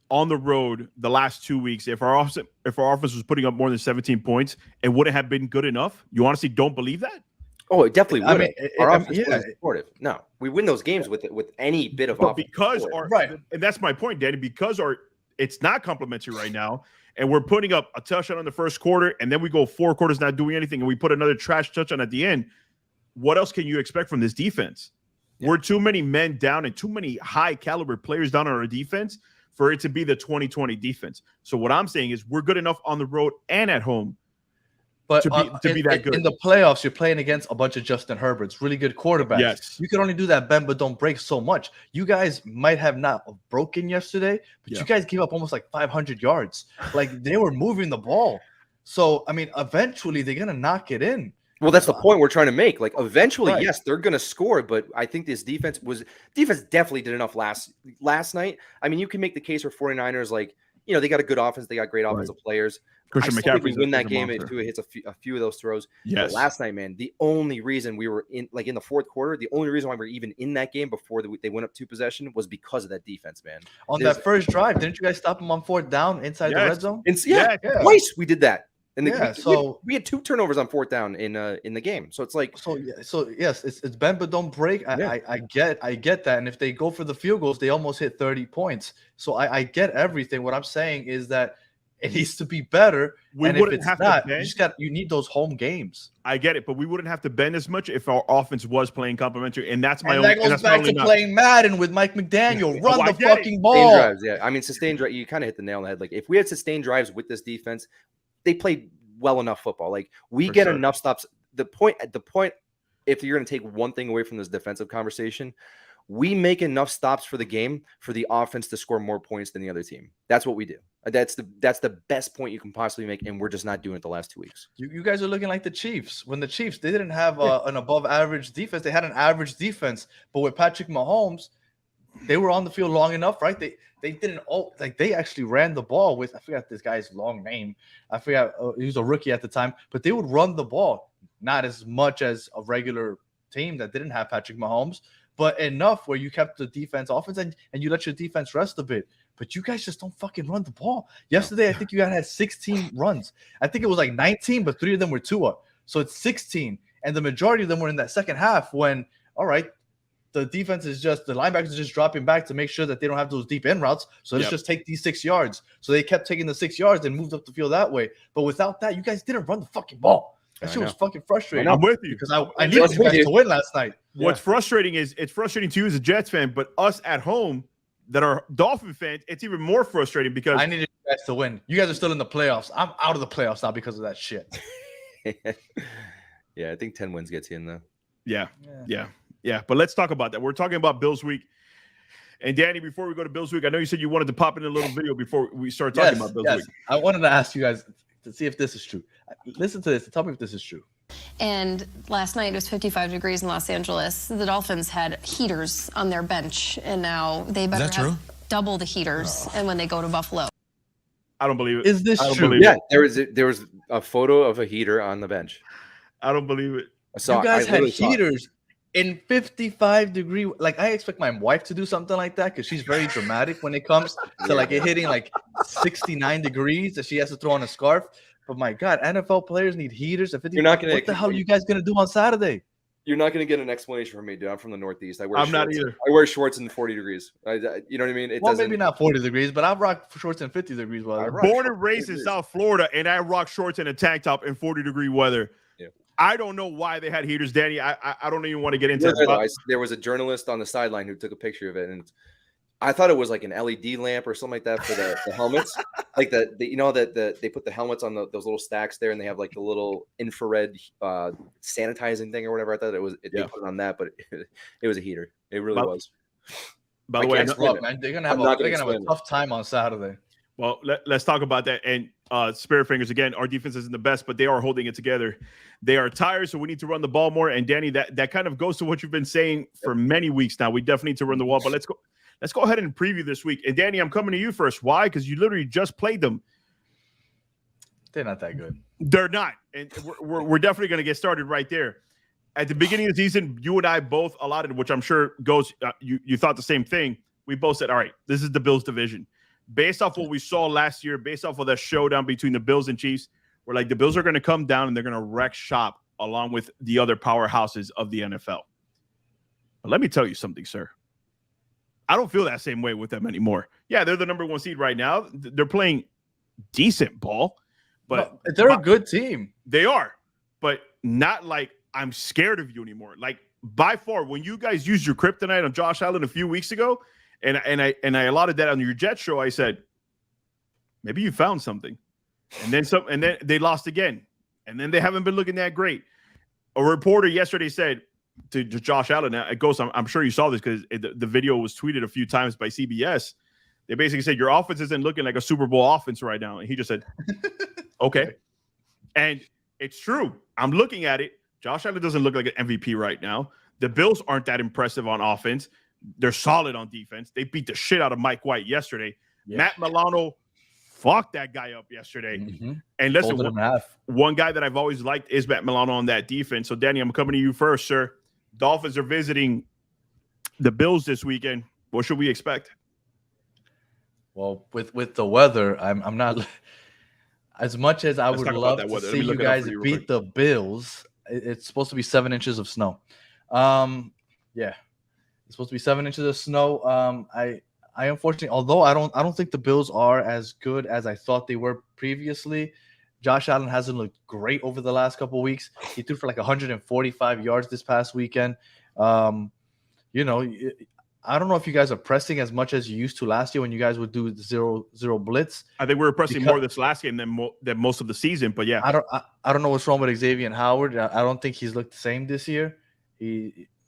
on the road the last 2 weeks, if our offense was putting up more than 17 points, it wouldn't have been good enough? You honestly don't believe that?
Oh, it definitely would.
I mean,
our offense was supportive. No, we win those games with any bit of offense.
Because and that's my point, Danny. Because it's not complimentary right now, and we're putting up a touchdown in the first quarter, and then we go 4 quarters not doing anything, and we put another trash touchdown at the end. What else can you expect from this defense? Yeah. We're too many men down and too many high caliber players down on our defense for it to be the 2020 defense. So what I'm saying is we're good enough on the road and at home.
But
to be that good.
In the playoffs, you're playing against a bunch of Justin Herberts, really good quarterbacks.
Yes.
You can only do that bend but don't break so much. You guys might have not broken yesterday, but you guys gave up almost like 500 yards. Like they were moving the ball. So, I mean, eventually they're going to knock it in.
Well, that's the point we're trying to make. Like eventually, yes, they're going to score, but I think this defense definitely did enough last night. I mean, you can make the case for 49ers, like, they got a good offense. They got great offensive players.
Christian McCaffrey
win that game if he hits a few of those throws.
Yes.
But last night, man, the only reason we were in the fourth quarter, the only reason why we were even in that game before they went up 2 possession was because of that defense, man.
On that first drive, didn't you guys stop them on 4th down inside the red zone?
Twice we did that. And we had 2 turnovers on 4th down in the game. So it's like
so yes, it's bend but don't break. I get that. And if they go for the field goals, they almost hit 30 points. So I get everything. What I'm saying is that it needs to be better. And if it's not, you need those home games.
I get it, but we wouldn't have to bend as much if our offense was playing complimentary. And that's my
That goes back to playing Madden with Mike McDaniel. Run the fucking ball.
Sustained drives, I mean, sustained drive. You kind of hit the nail on the head. Like if we had sustained drives with this defense, they played well enough football. Like we get enough stops. The point, if you're going to take one thing away from this defensive conversation, we make enough stops for the game for the offense to score more points than the other team. That's what we do. That's the best point you can possibly make, and we're just not doing it the last 2 weeks.
You guys are looking like the Chiefs. When the Chiefs, they didn't have an above average defense. They had an average defense, but with Patrick Mahomes, they were on the field long enough, right? They didn't they actually ran the ball with, I forgot this guy's long name. I forgot he was a rookie at the time, but they would run the ball, not as much as a regular team that didn't have Patrick Mahomes, but enough where you kept the defense offense and you let your defense rest a bit. But you guys just don't fucking run the ball. Yesterday, I think you guys had 16 runs. I think it was like 19, but 3 of them were Tua. So it's 16. And the majority of them were in that second half when, all right, the defense is the linebackers are just dropping back to make sure that they don't have those deep end routes. So let's just take these 6 yards. So they kept taking the 6 yards and moved up the field that way. But without that, you guys didn't run the fucking ball. That shit was fucking frustrating.
I'm with you.
Because I needed you guys to win last night.
What's frustrating is it's frustrating to you as a Jets fan, but us at home that are Dolphin fans, it's even more frustrating because
I needed you guys to win. You guys are still in the playoffs. I'm out of the playoffs now because of that shit.
Yeah, I think 10 wins gets you in though.
Yeah. But let's talk about that. We're talking about Bills week. And Danny, before we go to Bills week, I know you said you wanted to pop in a little video before we start talking about Bills week.
I wanted to ask you guys to see if this is true. Listen to this and tell me if this is true.
And last night it was 55 degrees in Los Angeles. The Dolphins had heaters on their bench, and now they better have double the heaters. And when they go to Buffalo,
I don't believe it.
Is this true?
Yeah, there was a photo of a heater on the bench.
I don't believe it.
You guys had heaters in 55 degree. Like I expect my wife to do something like that because she's very dramatic when it comes to like it hitting like 69 degrees that she has to throw on a scarf. But my God, NFL players need heaters. What the hell are you guys gonna do on Saturday?
You're not gonna get an explanation from me, dude. I'm from the Northeast.
I'm not either.
I wear shorts in 40 degrees. You know what I mean?
Maybe not 40 degrees, but I rock shorts in 50 degrees weather.
Born and raised in South Florida, and I rock shorts and a tank top in 40-degree weather. Yeah. I don't know why they had heaters, Danny. I don't even want to get into it.
There was a journalist on the sideline who took a picture of it, and I thought it was like an LED lamp or something like that for the helmets. Like they put the helmets on those little stacks there, and they have like the little infrared sanitizing thing or whatever. I thought they put it on that, but it was a heater. It really was.
By the way,
man, they're gonna have a tough time on Saturday.
Well, let's talk about that. And Spirit Fingers, again, our defense isn't the best, but they are holding it together. They are tired, so we need to run the ball more. And Danny, that kind of goes to what you've been saying for many weeks now. We definitely need to run the ball, but let's go ahead and preview this week. And Danny, I'm coming to you first. Why? Because you literally just played them.
They're not that good.
They're not. And we're definitely going to get started right there. At the beginning of the season, you and I both allotted, which I'm sure goes, you thought the same thing. We both said, all right, this is the Bills division. Based off what we saw last year, based off of that showdown between the Bills and Chiefs, we're like, the Bills are going to come down and they're going to wreck shop along with the other powerhouses of the NFL. But let me tell you something, sir. I don't feel that same way with them anymore. Yeah, they're the number 1 seed right now. They're playing decent ball, but
they're a good team.
They are, but not like I'm scared of you anymore. Like by far, when you guys used your kryptonite on Josh Allen a few weeks ago, and I allotted that on your Jet show, I said, maybe you found something. And then they lost again. And then they haven't been looking that great. A reporter yesterday said to Josh Allen, Ghost, I'm sure you saw this because the video was tweeted a few times by CBS. They basically said, your offense isn't looking like a Super Bowl offense right now. And he just said, okay. And it's true. I'm looking at it. Josh Allen doesn't look like an MVP right now. The Bills aren't that impressive on offense. They're solid on defense. They beat the shit out of Mike White yesterday. Yeah. Matt Milano fucked that guy up yesterday. Mm-hmm. And listen, one guy that I've always liked is Matt Milano on that defense. So, Danny, I'm coming to you first, sir. Dolphins are visiting the Bills this weekend. What should we expect?
Well, with the weather, I'm not – as much as I would love to see you guys beat the Bills – it's supposed to be 7 inches of snow. Yeah, it's supposed to be 7 inches of snow. I unfortunately, although I don't think the Bills are as good as I thought they were previously. Josh Allen hasn't looked great over the last couple of weeks. He threw for like 145 yards this past weekend. I don't know if you guys are pressing as much as you used to last year when you guys would do zero blitz.
I think we were pressing more this last game than most of the season, but yeah.
I don't know what's wrong with Xavier Howard. I don't think he's looked the same this year.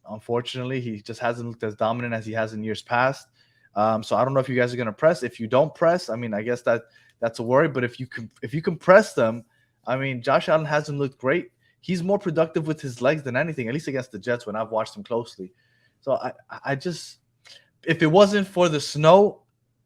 Unfortunately, he just hasn't looked as dominant as he has in years past. So I don't know if you guys are going to press. If you don't press, I mean, I guess that's a worry. But if you can press them, I mean, Josh Allen hasn't looked great. He's more productive with his legs than anything, at least against the Jets when I've watched him closely. So I just, if it wasn't for the snow,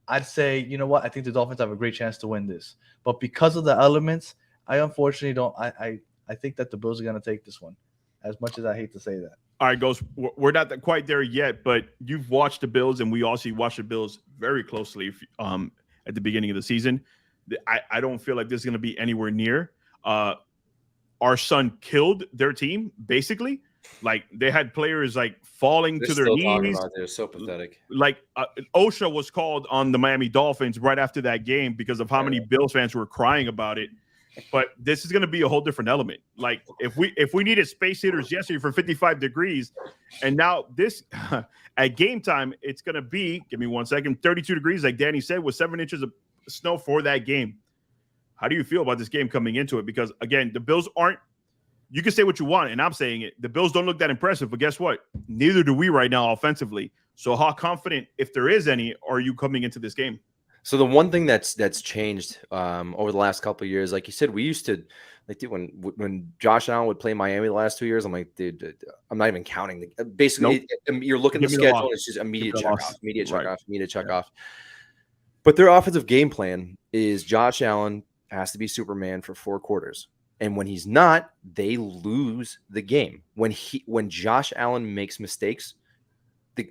I'd say, you know what, I think the Dolphins have a great chance to win this. But because of the elements, I unfortunately don't. I think that the Bills are going to take this one, as much as I hate to say that.
All right, Ghost, we're not quite there yet, but you've watched the Bills, and we also watched the Bills very closely at the beginning of the season. I don't feel like this is going to be anywhere near. Our son killed their team, basically. Like, they had players, like, falling to their knees.
They're so pathetic.
Like, OSHA was called on the Miami Dolphins right after that game because of how many Bills fans were crying about it. But this is going to be a whole different element. Like, if we needed space hitters yesterday for 55 degrees, and now this at game time, it's going to be, give me 1 second, 32 degrees, like Danny said, with 7 inches of snow for that game. How do you feel about this game coming into it? Because, again, the Bills aren't, you can say what you want, and I'm saying it. The Bills don't look that impressive, but guess what? Neither do we right now offensively. So how confident, if there is any, are you coming into this game?
So the one thing that's changed over the last couple of years, like you said, we used to, like, dude, when Josh Allen would play Miami the last 2 years, I'm like, dude, I'm not even counting. Basically, you're looking at the schedule, and it's just immediate check off. But their offensive game plan is Josh Allen has to be Superman for 4 quarters. And when he's not, they lose the game. When Josh Allen makes mistakes,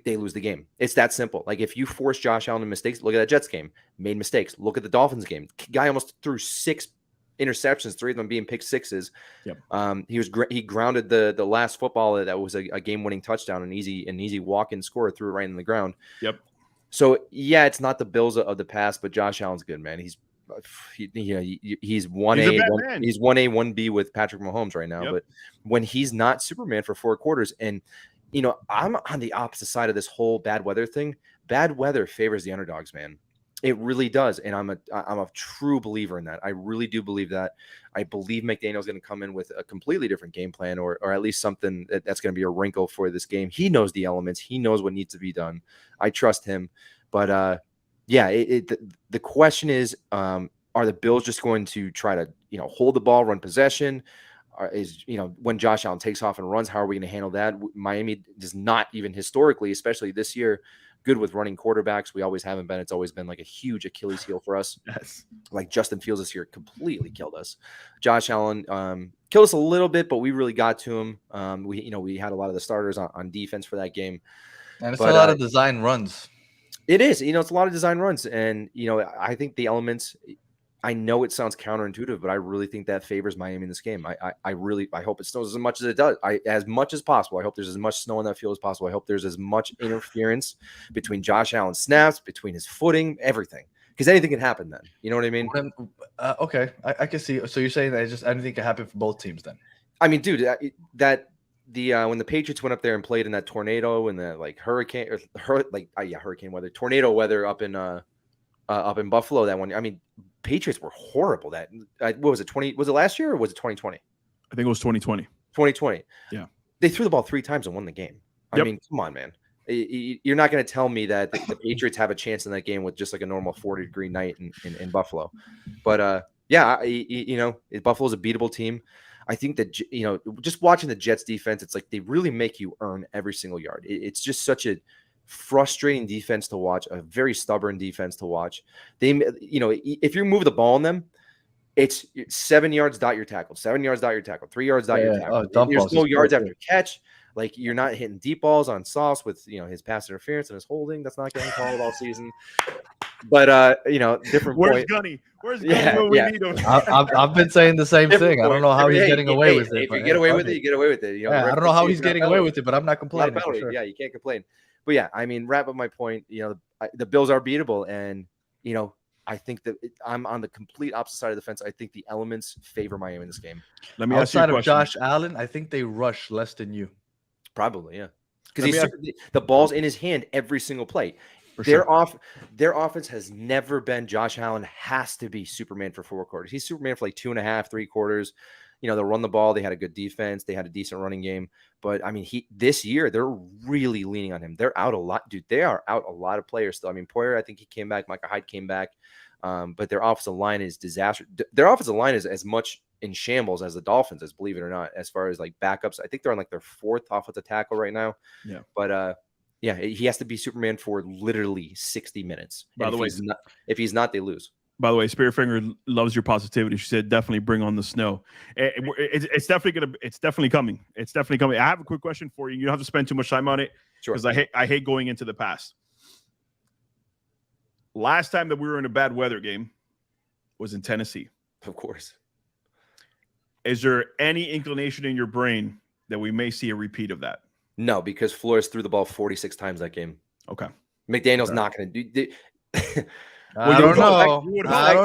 they lose the game. It's that simple. Like, if you force Josh Allen to mistakes, look at that Jets game, made mistakes. Look at the Dolphins game. Guy almost threw 6 interceptions, 3 of them being pick sixes. Yep. He grounded the last football that was a game-winning touchdown, an easy walk-in score, threw it right in the ground.
Yep.
So yeah, it's not the Bills of the past, but Josh Allen's good, man. He's 1A, he's 1A, 1B with Patrick Mahomes right now. Yep. But when he's not Superman for 4 quarters, and I'm on the opposite side of this whole bad weather thing. Bad weather favors the underdogs, man. It really does, and I'm a true believer in that. I really do believe that. I believe McDaniel's going to come in with a completely different game plan, or at least something that's going to be a wrinkle for this game. He knows the elements. He knows what needs to be done. I trust him. But the question is, are the Bills just going to try to hold the ball, run possession? When Josh Allen takes off and runs, how are we going to handle that? Miami does not, even historically, especially this year, good with running quarterbacks. We always haven't been. It's always been like a huge Achilles heel for us.
Yes.
Like Justin Fields this year completely killed us. Josh Allen killed us a little bit, but we really got to him. We had a lot of the starters on defense for that game.
And it's a lot of design runs.
It is. It's a lot of design runs. And, I think the elements – I know it sounds counterintuitive, but I really think that favors Miami in this game. I hope it snows as much as it does. As much as possible. I hope there's as much snow on that field as possible. I hope there's as much interference between Josh Allen's snaps, between his footing, everything. Because anything can happen then. You know what I mean?
Okay, I can see. So you're saying that anything can happen for both teams then? I
mean, dude, when the Patriots went up there and played in that tornado and the hurricane weather, tornado weather up in Buffalo that one. I mean, Patriots were horrible. What was it? Was it last year or was it 2020?
I think it was 2020.
2020.
Yeah.
They threw the ball 3 times and won the game. I mean, come on, man. You're not going to tell me that the Patriots have a chance in that game with just like a normal 40-degree night in Buffalo. But Buffalo's a beatable team. I think that, just watching the Jets defense, it's like they really make you earn every single yard. It's just such a frustrating defense to watch, a very stubborn defense to watch. They, if you move the ball on them, it's 7 yards, dot your tackle, 7 yards, dot your tackle, 3 yards, dot your tackle. There's no yards after catch. Like, you're not hitting deep balls on Sauce with, his pass interference and his holding. That's not getting called all season. But, different
Where's
point.
Gunny? Where's Gunny when we need him?
I've been saying the same thing. I don't know how he's getting away with it.
If you get away with it, you get away with it.
I don't know how he's getting away with it, but I'm not complaining. For sure.
Yeah, you can't complain. But yeah, I mean, wrap up my point. The Bills are beatable, and I think that I'm on the complete opposite side of the fence. I think the elements favor Miami in this game.
Let me ask you a question.
Outside of Josh Allen, I think they rush less than you.
Probably, yeah, because the ball's in his hand every single play. Their offense has never been Josh Allen has to be Superman for 4 quarters. He's Superman for like 2.5, 3 quarters. They'll run the ball. They had a good defense. They had a decent running game. But, I mean, this year, they're really leaning on him. They're out a lot. Dude, they are out a lot of players still. I mean, Poyer, I think he came back. Micah Hyde came back. But their offensive line is disaster. Their offensive line is as much in shambles as the Dolphins, as believe it or not, as far as, like, backups. I think they're on, like, their 4th offensive tackle right now.
Yeah.
But, yeah, he has to be Superman for literally 60 minutes.
By the way,
if he's not, they lose.
By the way, Spiritfinger loves your positivity. She said, "Definitely bring on the snow." It's definitely coming. It's definitely coming. I have a quick question for you. You don't have to spend too much time on it, because I hate going into the past. Last time that we were in a bad weather game was in Tennessee.
Of course.
Is there any inclination in your brain that we may see a repeat of that?
No, because Flores threw the ball 46 times that game.
Okay.
McDaniel's not going to do.
I don't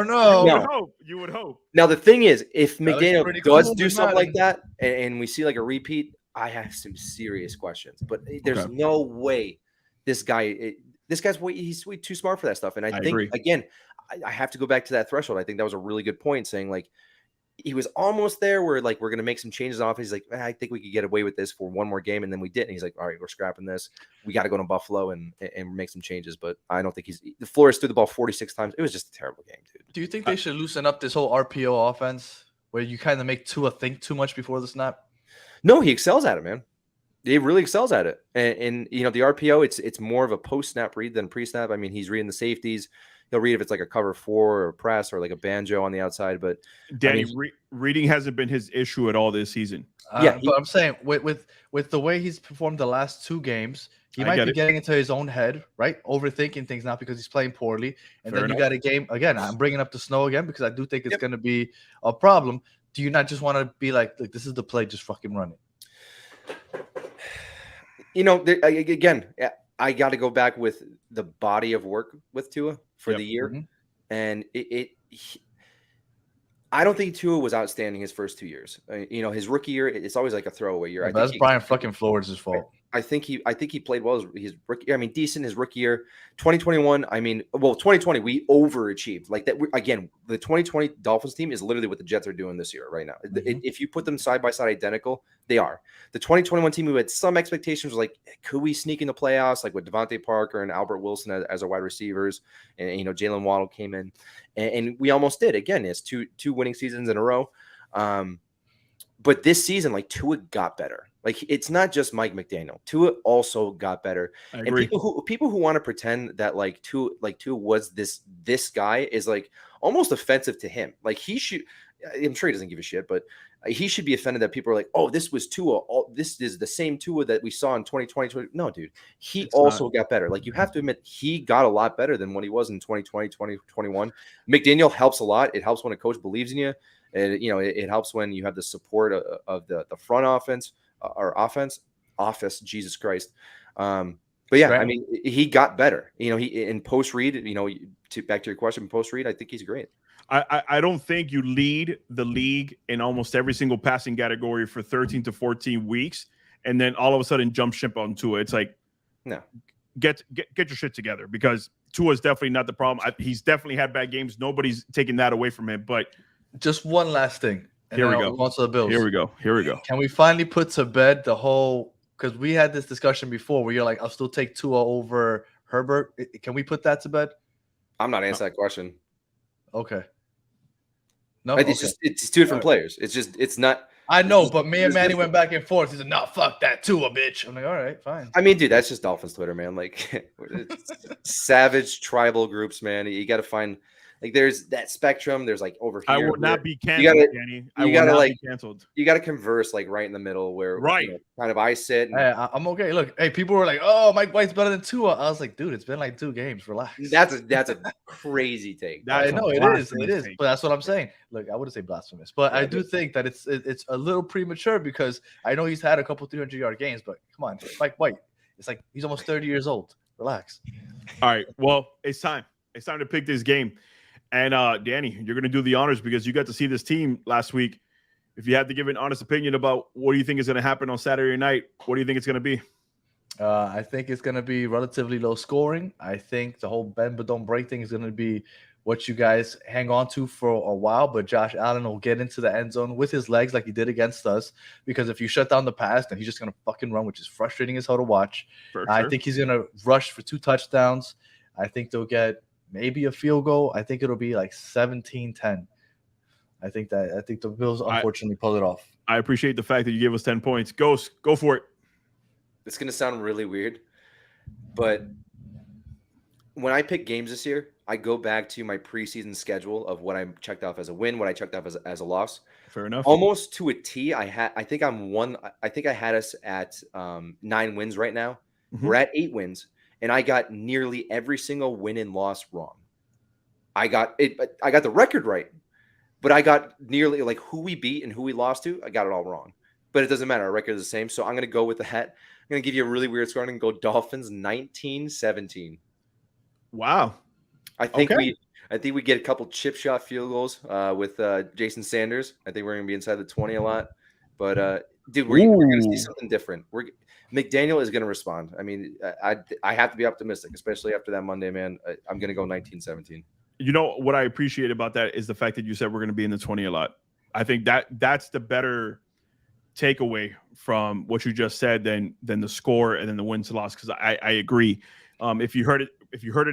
know.
You would hope.
Now, the thing is, if McDaniel does do something like that and we see like a repeat, I have some serious questions. But there's no way this guy's he's way too smart for that stuff. And I think,
agree.
Again, I have to go back to that threshold. I think that was a really good point, saying like he was almost there where like we're going to make some changes off. He's like, I think we could get away with this for one more game. And then we didn't. He's like, all right, we're scrapping this. We got to go to Buffalo and make some changes. But I don't think the Flores threw the ball 46 times. It was just a terrible game, dude.
Do you think they should loosen up this whole RPO offense where you kind of make Tua think too much before the snap?
No, he excels at it, man. He really excels at it. And the RPO, it's more of a post-snap read than pre-snap. I mean, he's reading the safeties. He'll read if it's like a cover 4 or a press or like a banjo on the outside. But
Danny, reading hasn't been his issue at all this season.
But I'm saying with the way he's performed the last 2 games, he might be getting into his own head, right? Overthinking things now because he's playing poorly. And then you got a game again. I'm bringing up the snow again because I do think it's going to be a problem. Do you not just want to be like, this is the play, just fucking run it?
Again, I got to go back with the body of work with Tua for the year. Mm-hmm. And I don't think Tua was outstanding his first 2 years. His rookie year, it's always like a throwaway year.
That's Brian fucking Flores' fault.
I think he played well his rookie. I mean, decent his rookie year. 2021. 2020 we overachieved. Like that. Again, the 2020 Dolphins team is literally what the Jets are doing this year right now. Mm-hmm. If you put them side by side, identical, they are. The 2021 team who had some expectations was like, could we sneak in the playoffs? Like with Devontae Parker and Albert Wilson as our wide receivers, and Jalen Waddle came in, and we almost did. Again, it's two winning seasons in a row. But this season, like Tua got better. Like it's not just Mike McDaniel. Tua also got better.
I
And
agree.
people who want to pretend that like Tua was this guy is like almost offensive to him. Like he should. I'm sure he doesn't give a shit, but he should be offended that people are like, "Oh, this was Tua. This is the same Tua that we saw in 2020." No, dude, he also got better. Like you have to admit, he got a lot better than what he was in 2020, 2021. McDaniel helps a lot. It helps when a coach believes in you. And it helps when you have the support of the front offense or office. Jesus Christ. But yeah, right. I mean, he got better. He in post read. Back to your question, post read. I think he's great.
I don't think you lead the league in almost every single passing category for 13 to 14 weeks, and then all of a sudden jump ship on Tua. It's like,
no,
get your shit together, because Tua is definitely not the problem. He's definitely had bad games. Nobody's taking that away from him. But
just one last thing.
Here we go.
On to the Bills.
Here we go.
Can we finally put to bed the whole? Because we had this discussion before where you're like, I'll still take Tua over Herbert. Can we put that to bed?
I'm not answering that question.
Okay. No,
it's two different players. It's not.
I know, but me and Manny went back and forth. He said, "No, fuck that Tua, bitch." I'm like, all right, fine.
I mean, dude, that's just Dolphins Twitter, man. Like, savage tribal groups, man. You got to find. Like there's that spectrum. There's like over here.
I will not be canceled, Danny.
You gotta like
be canceled.
You gotta converse like right in the middle where kind of I sit.
Hey, I'm okay. Look, hey, people were like, "Oh, Mike White's better than Tua." I was like, "Dude, it's been like 2 games. Relax."
That's a crazy take.
I know it is, but that's what I'm saying. Look, I wouldn't say blasphemous, but I do think that it's a little premature because I know he's had a couple 300-yard games, but come on, Mike White. It's like he's almost 30 years old. Relax.
All right. Well, it's time. It's time to pick this game. And Danny, you're going to do the honors because you got to see this team last week. If you had to give an honest opinion about what do you think is going to happen on Saturday night, what do you think it's going to be?
I think it's going to be relatively low scoring. I think the whole bend but don't break thing is going to be what you guys hang on to for a while. But Josh Allen will get into the end zone with his legs like he did against us. Because if you shut down the pass, then he's just going to fucking run, which is frustrating as hell to watch. I think he's going to rush for 2 touchdowns. I think they'll get maybe a field goal. I think it'll be like 17-10. I think the Bills unfortunately pull it off.
I appreciate the fact that you gave us 10 points. Ghost, go for it.
It's going to sound really weird, but when I pick games this year, I go back to my preseason schedule of what I checked off as a win, what I checked off as a loss.
Fair enough.
Almost to a T. I think I had us at 9 wins right now. Mm-hmm. We're at 8 wins. And I got nearly every single win and loss wrong. I got the record right, but I got nearly like who we beat and who we lost to. I got it all wrong, but it doesn't matter. Our record is the same. So I'm going to go with the hat. I'm going to give you a really weird score and go Dolphins 19-17.
Wow.
I think we get a couple chip shot field goals with Jason Sanders. I think we're going to be inside the 20 a lot, but dude, we're going to see something different. McDaniel is going to respond. I mean, I have to be optimistic, especially after that Monday, man. I'm going to go 19-17.
You know, what I appreciate about that is the fact that you said we're going to be in the 20 a lot. I think that's the better takeaway from what you just said than the score and then the wins loss, because I agree. If you heard it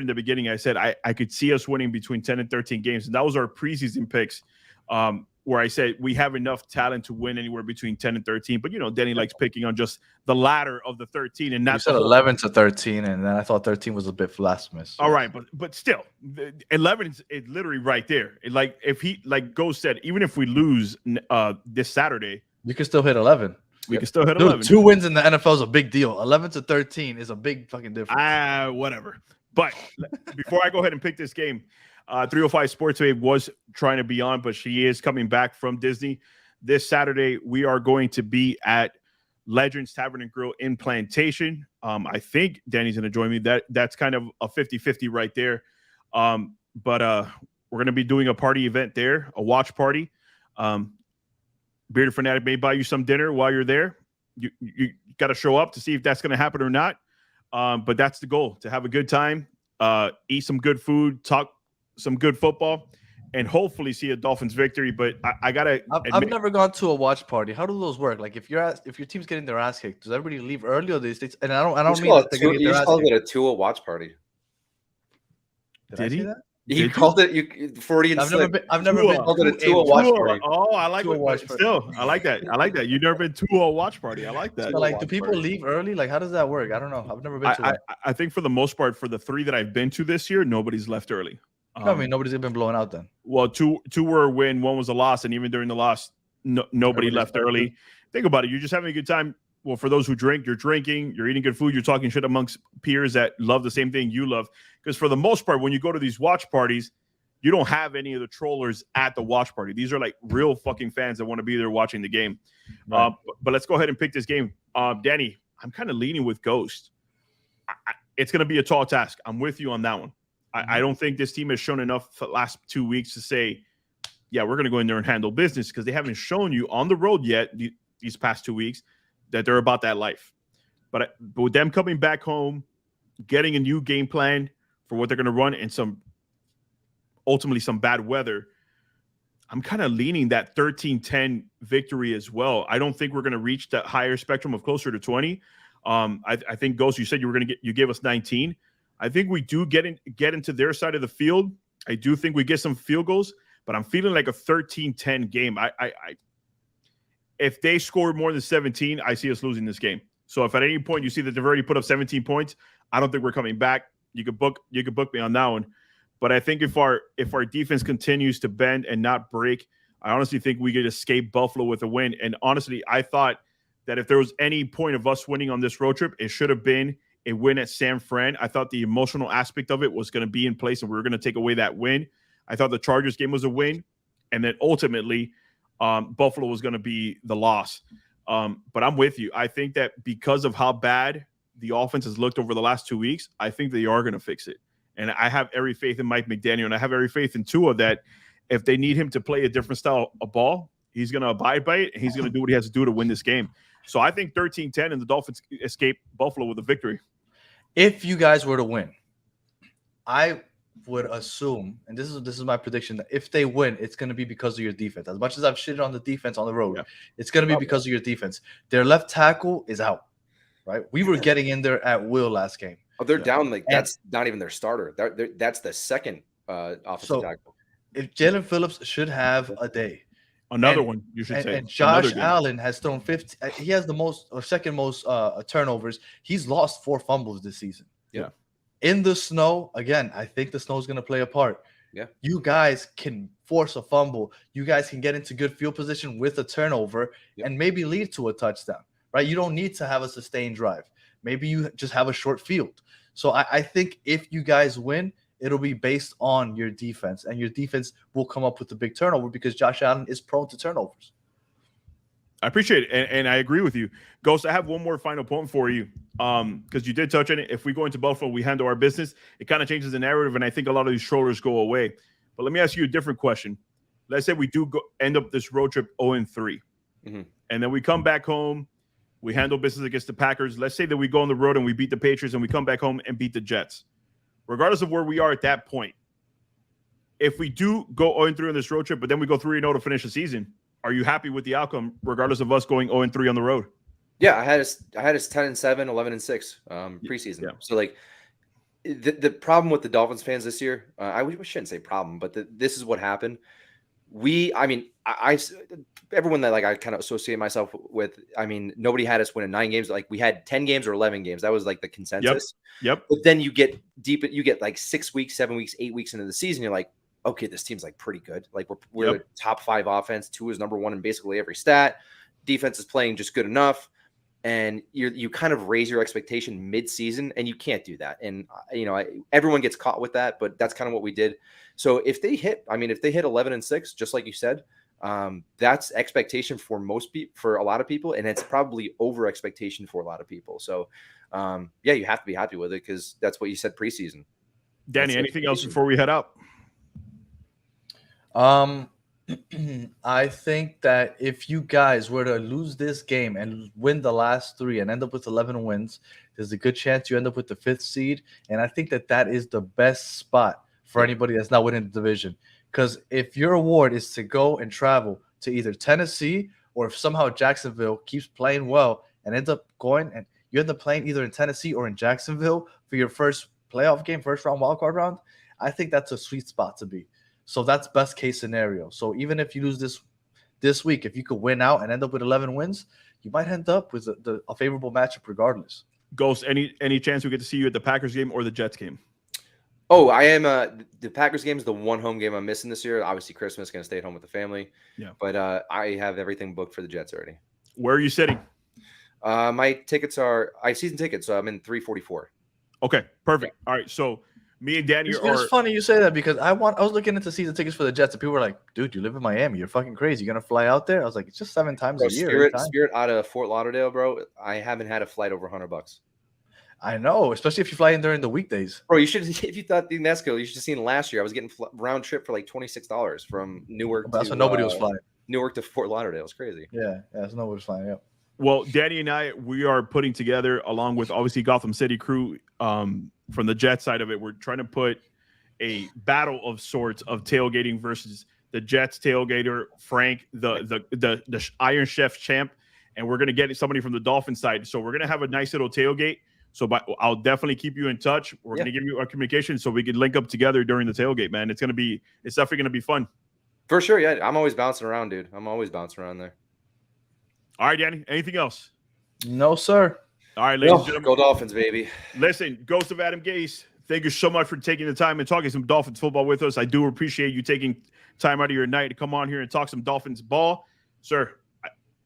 in the beginning, I said I could see us winning between 10 and 13 games, and that was our preseason picks. Where I said we have enough talent to win anywhere between 10 and 13. But, Danny likes picking on just the ladder of the 13 and not.
You said 11 to 13, and then I thought 13 was a bit blasphemous. So.
All right, but still, 11 is literally right there. Like if he, like Ghost said, even if we lose this Saturday,
you can still hit 11.
We can still hit 11.
2 wins in the NFL is a big deal. 11 to 13 is a big fucking difference.
Whatever. But before I go ahead and pick this game, 305 Sports Wave was trying to be on, but she is coming back from Disney. This Saturday, we are going to be at Legends Tavern and Grill in Plantation. I think Danny's going to join me. That's kind of a 50-50 right there. But we're going to be doing a party event there, a watch party. Bearded Fanatic may buy you some dinner while you're there. You got to show up to see if that's going to happen or not. But that's the goal, to have a good time, eat some good food, talk some good football, and hopefully see a Dolphins victory. But I gotta admit,
I've never gone to a watch party. How do those work? Like if your team's getting their ass kicked, does everybody leave early, or they stay? And I don't mean
you just call it a Tua watch party.
Did he?
He called it 40 and
I've
slick.
never been
called it a Tua watch party.
Oh, I like
Tua watch
it.
party.
Still, I like that. I like that. You've never been to a watch party. I like that.
So, like, do people leave early? Like, how does that work? I don't know. I've never been to that.
I think for the most part, for the 3 that I've been to this year, nobody's left early.
No, I mean, nobody's been blown out then.
Well, two were a win, one was a loss, and even during the loss, nobody left early. Think about it. You're just having a good time. Well, for those who drink, you're drinking, you're eating good food, you're talking shit amongst peers that love the same thing you love. Because for the most part, when you go to these watch parties, you don't have any of the trollers at the watch party. These are like real fucking fans that want to be there watching the game. Right. But let's go ahead and pick this game. Danny, I'm kind of leaning with Ghost. It's going to be a tall task. I'm with you on that one. I don't think this team has shown enough for the last 2 weeks to say, yeah, we're going to go in there and handle business, because they haven't shown you on the road yet these past 2 weeks that they're about that life. But with them coming back home, getting a new game plan for what they're going to run, and ultimately some bad weather, I'm kind of leaning that 13-10 victory as well. I don't think we're going to reach that higher spectrum of closer to 20. I think, Ghost, you said you gave us 19. I think we do get into their side of the field. I do think we get some field goals, but I'm feeling like a 13-10 game. If they score more than 17, I see us losing this game. So if at any point you see that they've already put up 17 points, I don't think we're coming back. You could book me on that one. But I think if our defense continues to bend and not break, I honestly think we could escape Buffalo with a win. And honestly, I thought that if there was any point of us winning on this road trip, it should have been a win at San Fran. I thought the emotional aspect of it was going to be in place, and we were going to take away that win. I thought the Chargers game was a win, and then ultimately Buffalo was going to be the loss. But I'm with you. I think that because of how bad the offense has looked over the last 2 weeks, I think they are going to fix it. And I have every faith in Mike McDaniel, and I have every faith in Tua that if they need him to play a different style of ball, he's going to abide by it, and he's going to do what he has to do to win this game. So I think 13-10, and the Dolphins escape Buffalo with a victory.
If you guys were to win, I would assume, and this is my prediction, that if they win, it's going to be because of your defense. As much as I've shitted on the defense on the road, it's going to be because of your defense. Their left tackle is out, right? We were getting in there at will last game.
Oh, they're down. Like, that's not even their starter. That's the second offensive tackle.
If Jalen Phillips should have a day.
Another one, you should say.
And Josh Allen has thrown 50. He has the most or second most turnovers. He's lost 4 fumbles this season.
Yeah.
In the snow, again, I think the snow is going to play a part.
Yeah.
You guys can force a fumble. You guys can get into good field position with a turnover and maybe lead to a touchdown, right? You don't need to have a sustained drive. Maybe you just have a short field. So I think if you guys win, it'll be based on your defense, and your defense will come up with the big turnover because Josh Allen is prone to turnovers.
I appreciate it, and I agree with you. Ghost, I have one more final point for you, because you did touch on it. If we go into Buffalo, we handle our business, it kind of changes the narrative, and I think a lot of these trollers go away. But let me ask you a different question. Let's say we do end up this road trip 0-3, and then we come back home, we handle business against the Packers. Let's say that we go on the road and we beat the Patriots, and we come back home and beat the Jets. Regardless of where we are at that point, if we do go 0-3 on this road trip, but then we go 3-0 to finish the season, are you happy with the outcome, regardless of us going 0-3 on the road?
Yeah, I had us 10-7, 11-6 preseason. Yeah. So like the problem with the Dolphins fans this year, we shouldn't say problem, but this is what happened. Everyone that like I kind of associate myself with, nobody had us winning 9 games. Like we had 10 games or 11 games. That was like the consensus.
Yep.
But then you get deep. You get like 6 weeks, 7 weeks, 8 weeks into the season. You're like, okay, this team's like pretty good. Like we're the top 5 offense. 2 is number 1 in basically every stat. Defense is playing just good enough. And you kind of raise your expectation mid-season, and you can't do that. And everyone gets caught with that, but that's kind of what we did. So if they hit 11-6, just like you said, that's expectation for for a lot of people, and it's probably over expectation for a lot of people. So you have to be happy with it because that's what you said preseason.
Danny, anything else before we head out?
I think that if you guys were to lose this game and win the last 3 and end up with 11 wins, there's a good chance you end up with the 5th seed. And I think that is the best spot for anybody that's not winning the division. Because if your award is to go and travel to either Tennessee, or if somehow Jacksonville keeps playing well and ends up going and you end up playing either in Tennessee or in Jacksonville for your first playoff game, first round wildcard round, I think that's a sweet spot to be. So that's best case scenario. So even if you lose this week, if you could win out and end up with 11 wins, you might end up with a favorable matchup regardless.
Ghost, any chance we get to see you at the Packers game or the Jets game?
Oh, I am. The Packers game is the one home game I'm missing this year. Obviously, Christmas, going to stay at home with the family.
Yeah.
But I have everything booked for the Jets already.
Where are you sitting?
My tickets are season tickets, so I'm in 344.
Okay, perfect. All right, so me and Danny
It's funny you say that because I was looking into season tickets for the Jets, and people were like, "Dude, you live in Miami. You're fucking crazy. You're gonna fly out there?" I was like, "It's just 7 times a year."
Spirit out of Fort Lauderdale, bro. I haven't had a flight over $100.
I know, especially if you fly in during the weekdays.
Bro, you should, if you thought that's cool, you should have seen last year. I was getting round trip for like $26 from Newark.
That's when nobody was flying.
Newark to Fort Lauderdale. It's crazy.
Yeah, so nobody was flying. Yeah.
Well, Danny and I, we are putting together, along with obviously Gotham City crew from the Jets side of it, we're trying to put a battle of sorts of tailgating versus the Jets tailgater, Frank, the Iron Chef champ, and we're going to get somebody from the Dolphins side. So we're going to have a nice little tailgate. So I'll definitely keep you in touch. We're going to give you our communication so we can link up together during the tailgate, man. It's definitely going to be fun.
For sure, yeah. I'm always bouncing around, dude. I'm always bouncing around there.
All right, Danny. Anything else?
No, sir.
All right, ladies and gentlemen.
Go Dolphins, baby.
Listen, Ghost of Adam Gase, thank you so much for taking the time and talking some Dolphins football with us. I do appreciate you taking time out of your night to come on here and talk some Dolphins ball. Sir,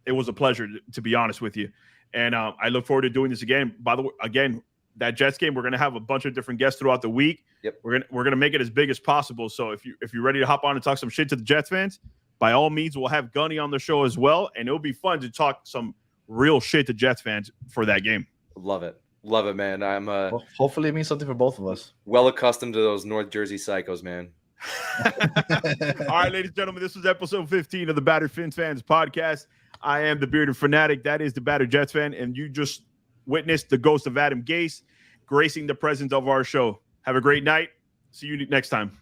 it was a pleasure, to be honest with you. And I look forward to doing this again. By the way, again, that Jets game, we're going to have a bunch of different guests throughout the week.
Yep.
We're gonna make it as big as possible. So if you're ready to hop on and talk some shit to the Jets fans, by all means, we'll have Gunny on the show as well. And it'll be fun to talk some real shit to Jets fans for that game.
Love it, man. I'm
well, hopefully it means something for both of us.
Well accustomed to those North Jersey psychos, man.
All right, ladies and gentlemen, this was episode 15 of the Battered Fins Fans podcast. I am the Bearded Fanatic. That is the Battered Jets fan. And you just witnessed the Ghost of Adam Gase gracing the presence of our show. Have a great night. See you next time.